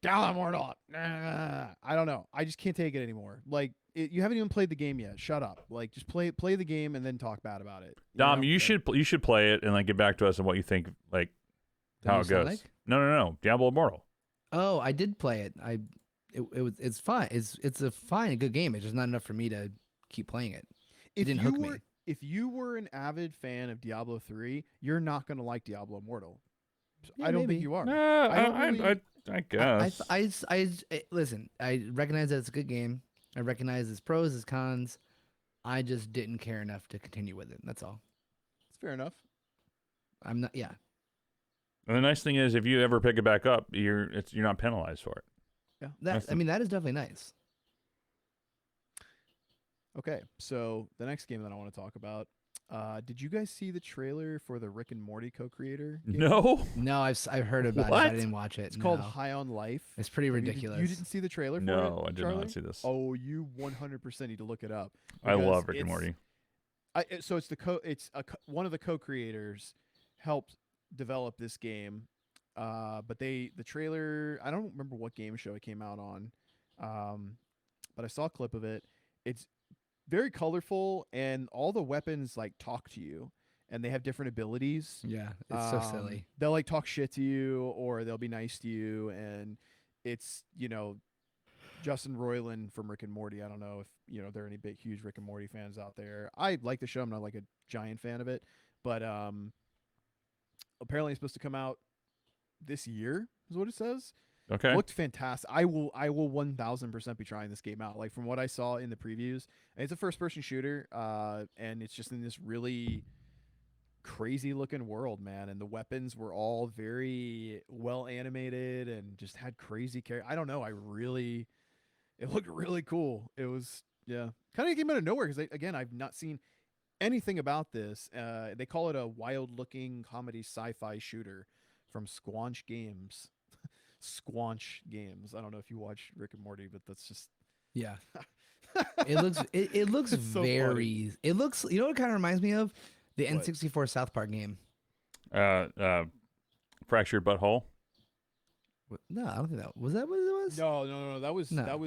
Diablo Immortal. I don't know. I just can't take it anymore. Like you haven't even played the game yet. Shut up. Like just play the game and then talk bad about it. Dom, you should play it and like get back to us on what you think, like how it goes. Sonic? No. Diablo Immortal. Oh, I did play it. It's fine. It's a fine, good game. It's just not enough for me to keep playing it. It didn't hook me. If you were an avid fan of Diablo 3, you're not going to like Diablo Immortal. Yeah, I don't maybe. think you are. I guess. I listen. I recognize that it's a good game. I recognize its pros, its cons. I just didn't care enough to continue with it. That's all. It's fair enough. I'm not. Yeah. And the nice thing is, if you ever pick it back up, you're not penalized for it. Yeah. That is definitely nice. Okay, so the next game that I want to talk about. Did you guys see the trailer for the Rick and Morty co-creator game? No. No, I've heard about it. What? But I didn't watch it. It's called High on Life. It's pretty ridiculous. You didn't see the trailer for it? No, I did Charlie? not see this. Oh, you 100% need to look it up. I love Rick and Morty. So it's one of the co-creators helped develop this game. But the trailer, I don't remember what game show it came out on. But I saw a clip of it. It's very colorful, and all the weapons like talk to you, and they have different abilities. Yeah, it's so silly. They'll like talk shit to you, or they'll be nice to you, and it's Justin Roiland from Rick and Morty. I don't know if there are any big huge Rick and Morty fans out there. I like the show. I'm not like a giant fan of it, but apparently it's supposed to come out this year, is what it says. Okay. Looked fantastic. I will 1000% be trying this game out. Like from what I saw in the previews, and it's a first-person shooter, and it's just in this really crazy-looking world, man. And the weapons were all very well animated and just had crazy I don't know. It looked really cool. It was kind of came out of nowhere because again, I've not seen anything about this. They call it a wild-looking comedy sci-fi shooter from Squanch Games. Squanch Games. I don't know if you watch Rick and Morty, but that's just Yeah. It looks It's so very. It looks. You know what it kind of reminds me of? The What? N64 South Park game. Fractured Butthole. No, I don't think that was that what it was. no. That was No. that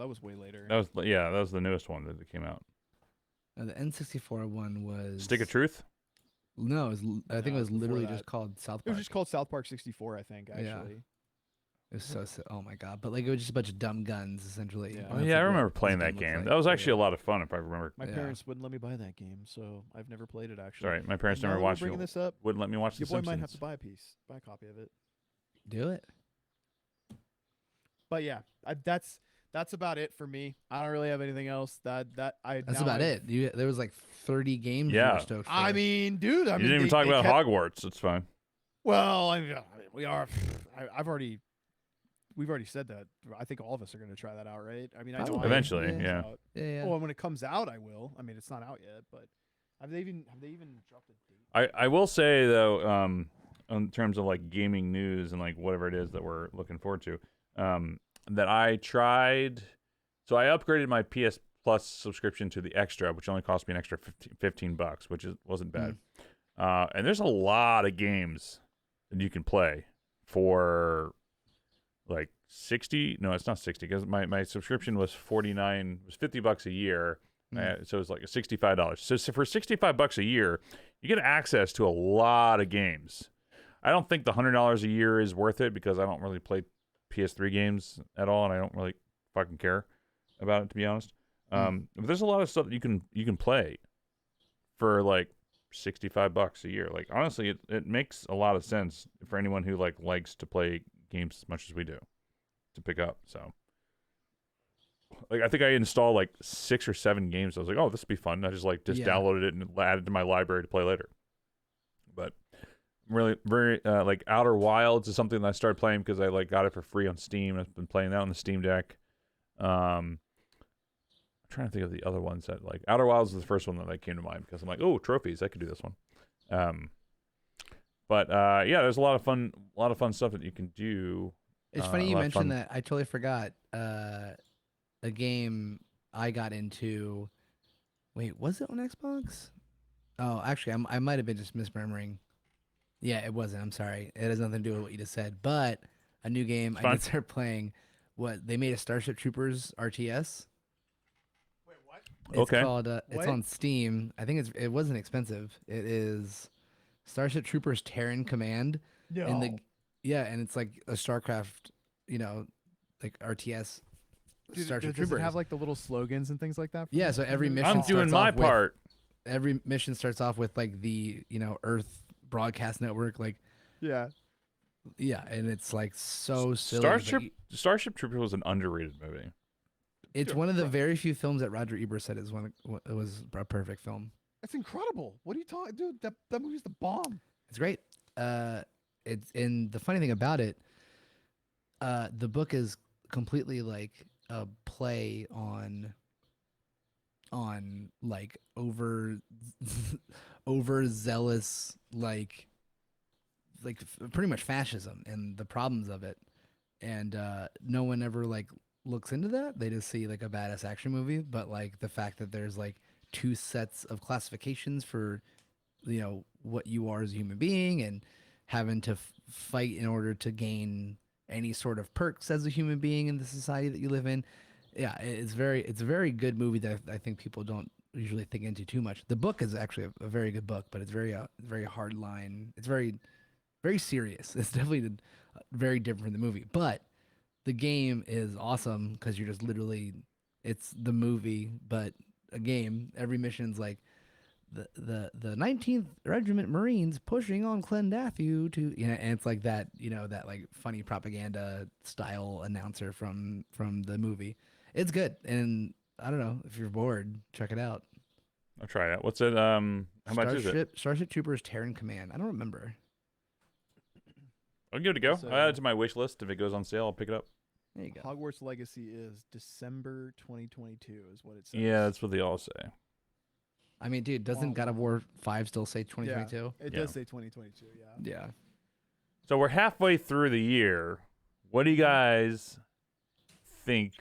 was way later. That was the newest one that came out. The N64 one was Stick of Truth. No, I think it was before literally that. just called South It was Park. just called South Park 64, I think. Actually, Yeah. It was so oh my god! But like it was just a bunch of dumb guns essentially. Yeah. Oh That's yeah, I like what remember this playing that looks game. like. That was actually a Yeah. lot of fun, if I remember. my Yeah. parents wouldn't let me buy that game, so I've never played it. Actually, Sorry, my parents Now never that we're watched bringing it. this up, Wouldn't let me watch your The boy Simpsons. might have to buy a copy of it. Do it. But yeah, that's about it for me. I don't really have anything else. That's About it. There was like 30 games. Yeah. You were stoked for. I mean, dude. You didn't even talk about Hogwarts. It's fine. Well, We are. We've already said that. I think all of us are going to try that out, right? I mean, I know Probably. I am Eventually, when it yeah. comes out. Yeah. Well, when it comes out, I will. I mean, it's not out yet, but have they even dropped a date? I will say though, in terms of like gaming news and like whatever it is that we're looking forward to, that I tried. So I upgraded my PS Plus subscription to the extra, which only cost me an extra $15, which wasn't bad. And there's a lot of games that you can play for like 60. No, it's not 60 because my subscription was $50 a year. So it's like $65. So for $65 a year, you get access to a lot of games. I don't think the $100 a year is worth it because I don't really play PS3 games at all, and I don't really fucking care about it, to be honest. But there's a lot of stuff that you can play for like $65 a year. Like honestly, it makes a lot of sense for anyone who like likes to play games as much as we do to pick up. So like I think I installed like 6 or 7 games. I was like, oh, this would be fun. I just downloaded it and added to my library to play later. But really very like Outer Wilds is something that I started playing because I like got it for free on Steam. I've been playing that on the Steam Deck. I'm trying to think of the other ones that like Outer Wilds is the first one that like came to mind because I'm like, oh, trophies, I could do this one. But yeah, there's a lot of fun stuff that you can do. It's funny you mentioned that. I totally forgot. A game I got into. Wait, was it on Xbox? Oh, actually, I might have been just misremembering. Yeah, it wasn't. I'm sorry. It has nothing to do with what you just said. But a new game I did start playing. What they made a Starship Troopers RTS. Wait, what? It's called. It's on Steam. I think it wasn't expensive. It is Starship Troopers Terran Command. No. And it's like a StarCraft, like RTS. Starship Does Troopers. it have like the little slogans and things like that? Yeah, so every mission. I'm doing my part. Every mission starts off with like the Earth Broadcast Network, like. Yeah. Yeah, and it's like so silly. Starship Troopers was an underrated movie. It's one of the very few films that Roger Ebert said it was a perfect film. That's incredible. What are you talking, dude? That movie's the bomb. It's great. And the funny thing about it, the book is completely like a play on like overzealous like pretty much fascism and the problems of it, and no one ever like looks into that. They just see like a badass action movie, but like the fact that there's like 2 sets of classifications for what you are as a human being and having to fight in order to gain any sort of perks as a human being in the society that you live in. Yeah, it's a very good movie that I think people don't usually think into too much. The book is actually a very good book, but it's very hard line. It's very serious. It's definitely very different from the movie, but the game is awesome because you're just literally, it's the movie, but a game. Every mission's like the 19th Regiment Marines pushing on Clendathu to, and it's like that, that like funny propaganda style announcer from the movie. It's good. And I don't know, if you're bored, check it out. I'll try it. What's it? How much is it? Starship Troopers Terran Command. I don't remember. I'll give it a go. I'll add it to my wish list. If it goes on sale, I'll pick it up. There you go. Hogwarts Legacy is December 2022 is what it says. Yeah, that's what they all say. I mean, dude, doesn't God of War 5 still say 2022? Yeah, it does say 2022, yeah. Yeah. So we're halfway through the year. What do you guys think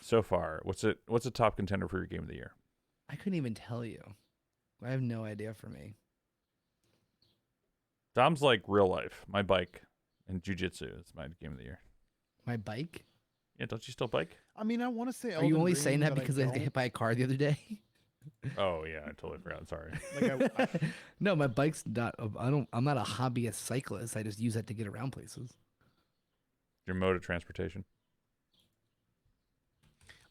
so far? What's a top contender for your game of the year? I couldn't even tell you. I have no idea for me. Dom's like real life. My bike and jiu-jitsu is my game of the year. My bike? Yeah, don't you still bike? I mean, I want to say Are you only saying that because I got hit by a car the other day? Oh yeah, I totally forgot. Sorry. No, my bike's not. I'm not a hobbyist cyclist. I just use that to get around places. Your mode of transportation.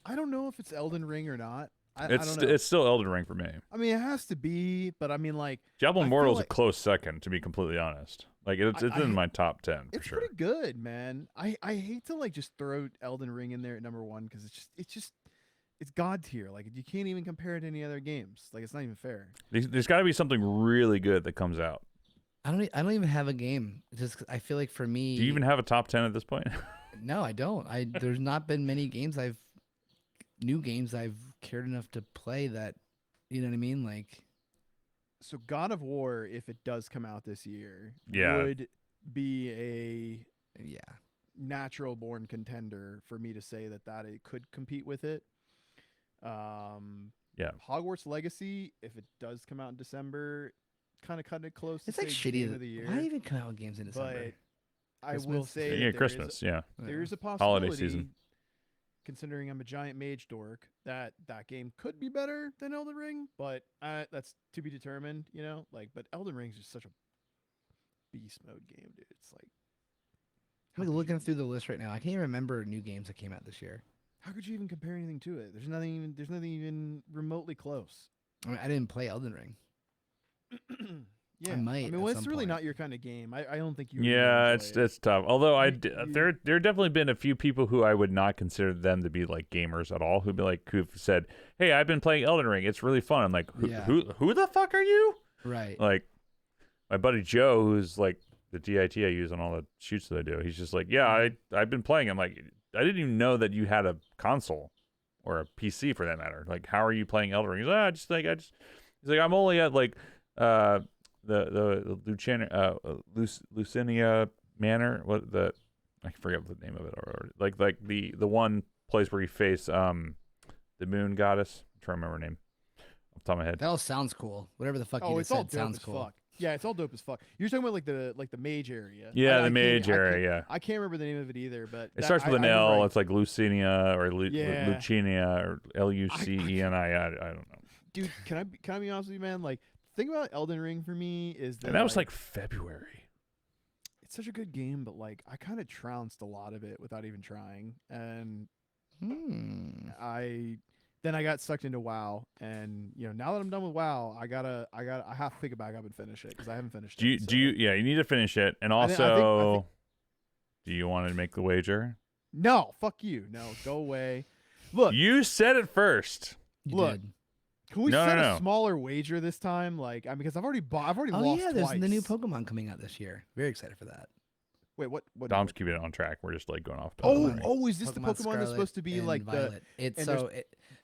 I don't know if it's Elden Ring or not. I It's don't know. it's still Elden Ring for me. I mean, it has to be, but I mean, like Diablo I feel Immortal is like- a close second, to be completely honest. Like it's in my top 10 for it's sure. pretty good, man. I hate to like just throw Elden Ring in there at number 1 because it's god tier. Like you can't even compare it to any other games. Like it's not even fair. There's got to be something really good that comes out. I don't even have a game. Just 'cause I feel like for me, Do you even have a top 10 at this point? no, I don't. There's not been many new games I've cared enough to play that, you know what I mean? Like, So God of War, if it does come out this year, Yeah. would be a yeah, natural born contender for me to say that it could compete with it. Yeah. Hogwarts Legacy, if it does come out in December, kind of cut it close. it's to like say shitty. game of the year. Why even come out with games in December? But I will Christmas? say Yeah, that Christmas. Yeah. there is a Holiday possibility, season. considering I'm a giant mage dork, that game could be better than Elden Ring, but that's to be determined, you know? Like, but Elden Ring is just such a beast mode game, dude. It's like, I'm like looking through the list right now. I can't even remember new games that came out this year. how could you even compare anything to it? There's nothing even remotely close. I mean, I didn't play Elden Ring. Yeah, might I mean, at well, it's some really point. not your kind of game. I don't think you. would Yeah, really enjoy it. it's tough. Although You- there definitely been a few people who I would not consider them to be like gamers at all, who've said, "Hey, I've been playing Elden Ring. It's really fun." I'm like, Yeah. who the fuck are you?" Right. Like my buddy Joe, who's like the DIT I use on all the shoots that I do. He's just like, "Yeah, I've been playing." I'm like, I didn't even know that you had a console or a PC for that matter. Like, how are you playing Elden Ring? He's like, he's like, I'm only at like the Lucinia Manor. What I forget the name of it already. Like the one place where you face the moon goddess. I'm trying to remember her name off the top of my head. That all sounds cool. Whatever the fuck you Oh, just it's all said dope sounds as cool. fuck. Yeah, it's all dope as fuck. You're talking about like the mage area. Yeah, I the can't- mage I can't- area. Yeah, I can't remember the name of it either, but it that- starts with an I remember L. I- It's like Lucinia or Yeah. Lucinia or Luceni. I don't know. dude, can I be honest with you, man? Like, the thing about Elden Ring for me is that And that was like February. it's such a good game, but like I kind of trounced a lot of it without even trying, and I got sucked into WoW, and now that I'm done with WoW, I have to pick it back up and finish it because I haven't finished it. Yeah, you need to finish it, and I think- also, do you want to make the wager? No, fuck you. No, go away. Look, You said it first. You Look, did. can we No, set no. a smaller wager this time? Like, because I've already Oh lost yeah, there's twice. the new Pokemon coming out this year. Very excited for that. Wait, what? Dom's keeping it on track. We're just like going off. Is this the Pokemon that's Scarlet supposed to be and like Violet. It's and so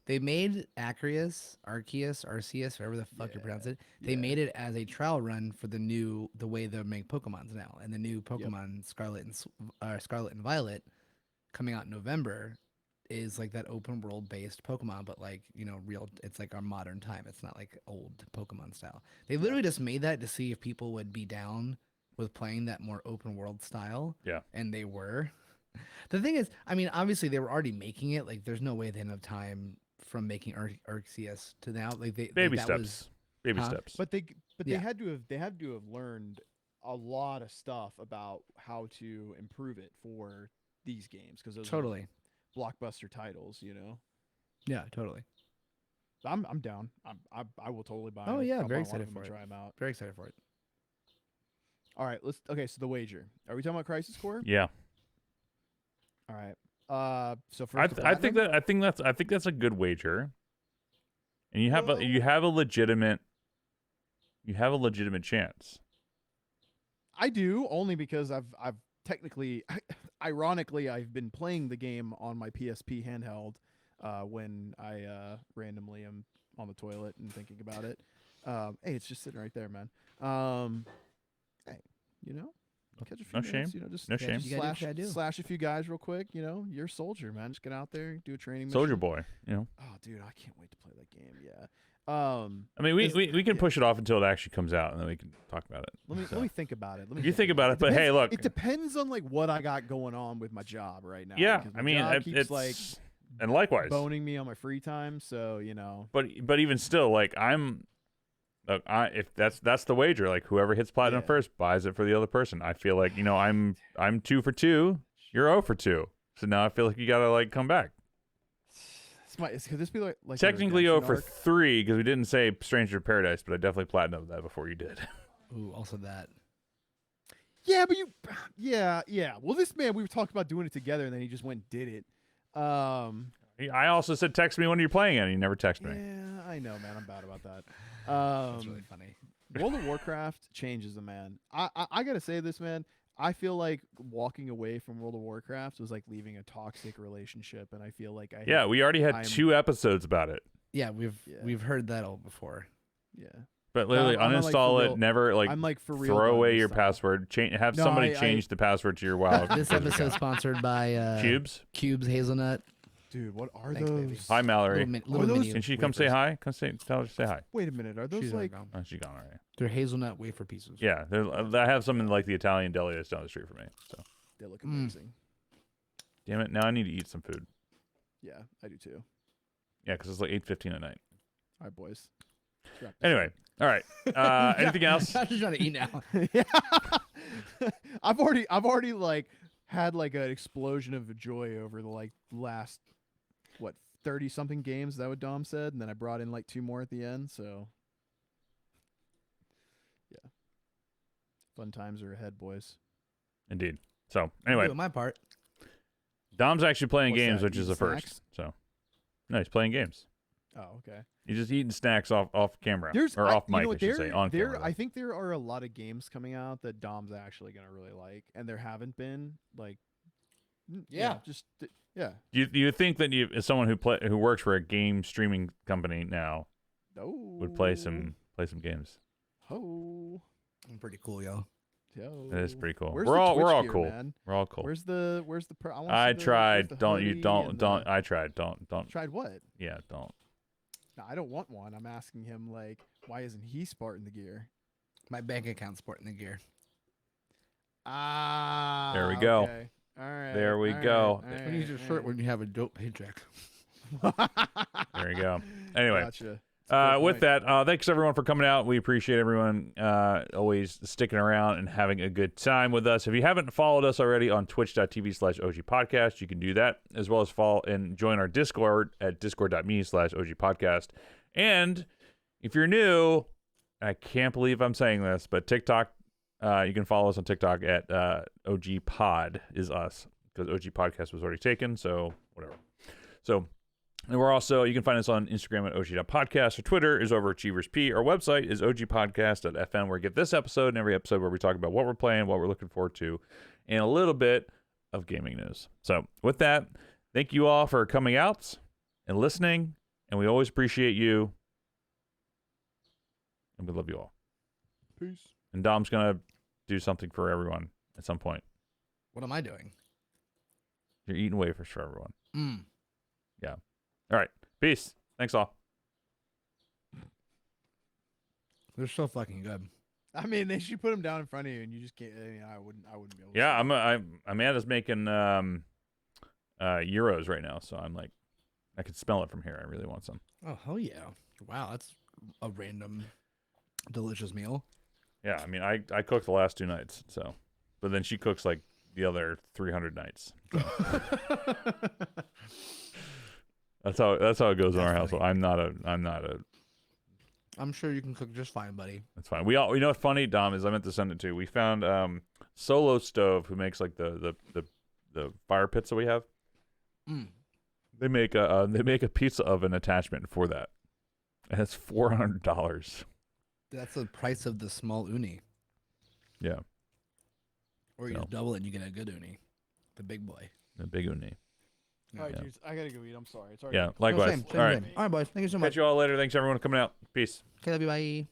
they made Arceus, whatever the fuck you pronounce it. They made it as a trial run for the way they make Pokemons now, and the new Pokemon Scarlet and Violet coming out in November is like that open world based Pokemon, but like real. It's like our modern time. It's not like old Pokemon style. They literally just made that to see if people would be down with playing that more open world style. Yeah. And they were. The thing is, I mean, obviously they were already making it. Like, there's no way they didn't have time from making Arceus to now. Like, Baby that steps. was- Baby Huh? steps. But they Yeah. had to have learned a lot of stuff about how to improve it for these games because those totally. are blockbuster titles. Yeah, totally. I'm down. I will totally buy. Oh, it. yeah, I'll very buy one of excited them for and it. Try them out. Very excited for it. All right, okay. So the wager. Are we talking about Crisis Core? Yeah, All right. So first, I think that's a good wager, and you have a legitimate chance. I do only because I've technically, ironically, I've been playing the game on my PSP handheld when I randomly am on the toilet and thinking about it. Hey, it's just sitting right there, man. Hey, catch a few No minutes, shame. just No just shame. You gotta do what you gotta do. slash a few guys real quick. You're a soldier, man. Just get out there, do a training Soldier mission. boy, Oh, dude, I can't wait to play that game. Yeah. I mean, we can push it off until it actually comes out, and then we can talk about it. Let me think about it. You think about it, but hey, look. It depends on like what I got going on with my job right now. Yeah, because my I mean, job keeps it's like and likewise. boning me on my free time. So But even still, like if that's the wager, like whoever hits platinum Yeah. first buys it for the other person. I feel like I'm 2 for 2. You're 0 for 2. So now I feel like you gotta like come back. could this be like a Technically 0 redemption for arc? 3 because we didn't say Stranger of Paradise, but I definitely platinumed that before you did. Ooh, also that. Yeah, but yeah. Well, this man, we were talking about doing it together, and then he just went and did it. I also said text me when you're playing it, and you never text me. Yeah, I know, man. I'm bad about that. That's really funny. World of Warcraft changes a man. I gotta say this, man. I feel like walking away from World of Warcraft was like leaving a toxic relationship, and I feel like Yeah, we already had I'm- 2 episodes about it. Yeah, we've heard that all before. yeah. But literally, I'm like, uninstall for it. real- Never like I'm like for real. throw done away this your time. password. Have No, somebody I- change the password to your WoW. This episode sponsored by Cubes. Cubes Hazelnut. Dude, what are Thanks, baby. those? Hi, Mallory. Little those- mini Can she come say wafers. hi? Tell her to say hi. Wait a minute. Are those She's like? gone. Oh, she's gone already. They're hazelnut wafer pieces. Yeah, I have some in like the Italian deli that's down the street from me. So They look Mm. amazing. damn it, now I need to eat some food. Yeah, I do too. Yeah, because it's like 8:15 at night. All right, boys. Let's wrap this Anyway, all right. Anything else? I'm just trying to eat now. yeah. I've already like had like an explosion of joy over the like last 30 something games. Is that what Dom said? And then I brought in like 2 more at the end. So yeah, fun times are ahead, boys. Indeed. So anyway, Doing my part. Dom's actually playing What's games, that, which is eating a first. snacks? So no, he's playing games. Oh, okay. He's just eating snacks off camera or I- off you mic, know I what, should say, on camera. I think there are a lot of games coming out that Dom's actually gonna really like, and there haven't been like. Yeah. Yeah. You think that as someone who works for a game streaming company now Oh. would play some games? Oh. I'm pretty cool, yo. Yo. That is pretty cool. Where's We're the all Twitch gear, cool. Man? We're all cool. Where's the I wanna I see the- tried. where's the hoodie I and tried. Don't. tried what? Yeah, don't. No, I don't want one. I'm asking him like, why isn't he sporting the gear? My bank account's sporting the gear. Ah. There we go. Okay. All right. There we all go. right, all When you use your right, shirt all when you have a dope paycheck. right. There you go. Anyway. Gotcha. That's a good With point. that, thanks everyone for coming out. We appreciate everyone always sticking around and having a good time with us. If you haven't followed us already on twitch.tv/OGpodcast, you can do that, as well as follow and join our Discord at discord.me/OGpodcast. And if you're new, I can't believe I'm saying this, but TikTok, you can follow us on TikTok at OGPod is us, because OG Podcast was already taken, so whatever. So, and we're also, you can find us on Instagram at OG.podcast. Our Twitter is over AchieversP. Our website is OGpodcast.fm, where you get this episode and every episode where we talk about what we're playing, what we're looking forward to, and a little bit of gaming news. So with that, thank you all for coming out and listening, and we always appreciate you, and we love you all. Peace. And Dom's going to do something for everyone at some point. What am I doing? You're eating wafers for everyone. Mm. All right. Peace. Thanks all. They're so fucking good. I mean, they should put them down in front of you, and you just can't. I wouldn't be able. To Yeah, see. Amanda's making euros right now, so I'm like, I could smell it from here. I really want some. Oh, hell yeah. Wow, that's a random delicious meal. Yeah, I mean, I cooked the last 2 nights, so, but then she cooks like the other 300 nights. So. That's how it goes in our That's household. funny. I'm not a. I'm sure you can cook just fine, buddy. That's fine. You know what's funny, Dom, is I meant to send it to. We found Solo Stove, who makes like the fire pits that we have. Mm. They make a pizza oven attachment for that, and it's $400. That's the price of the small uni. Yeah, Or you So. just double it and you get a good uni. The big boy. the big uni. All right, Yeah. dudes. I gotta go eat. I'm sorry. It's already Yeah, likewise. Same All right, All right, boys. Thank you so much. catch you all later. Thanks everyone for coming out. Peace. Okay, love you. Bye.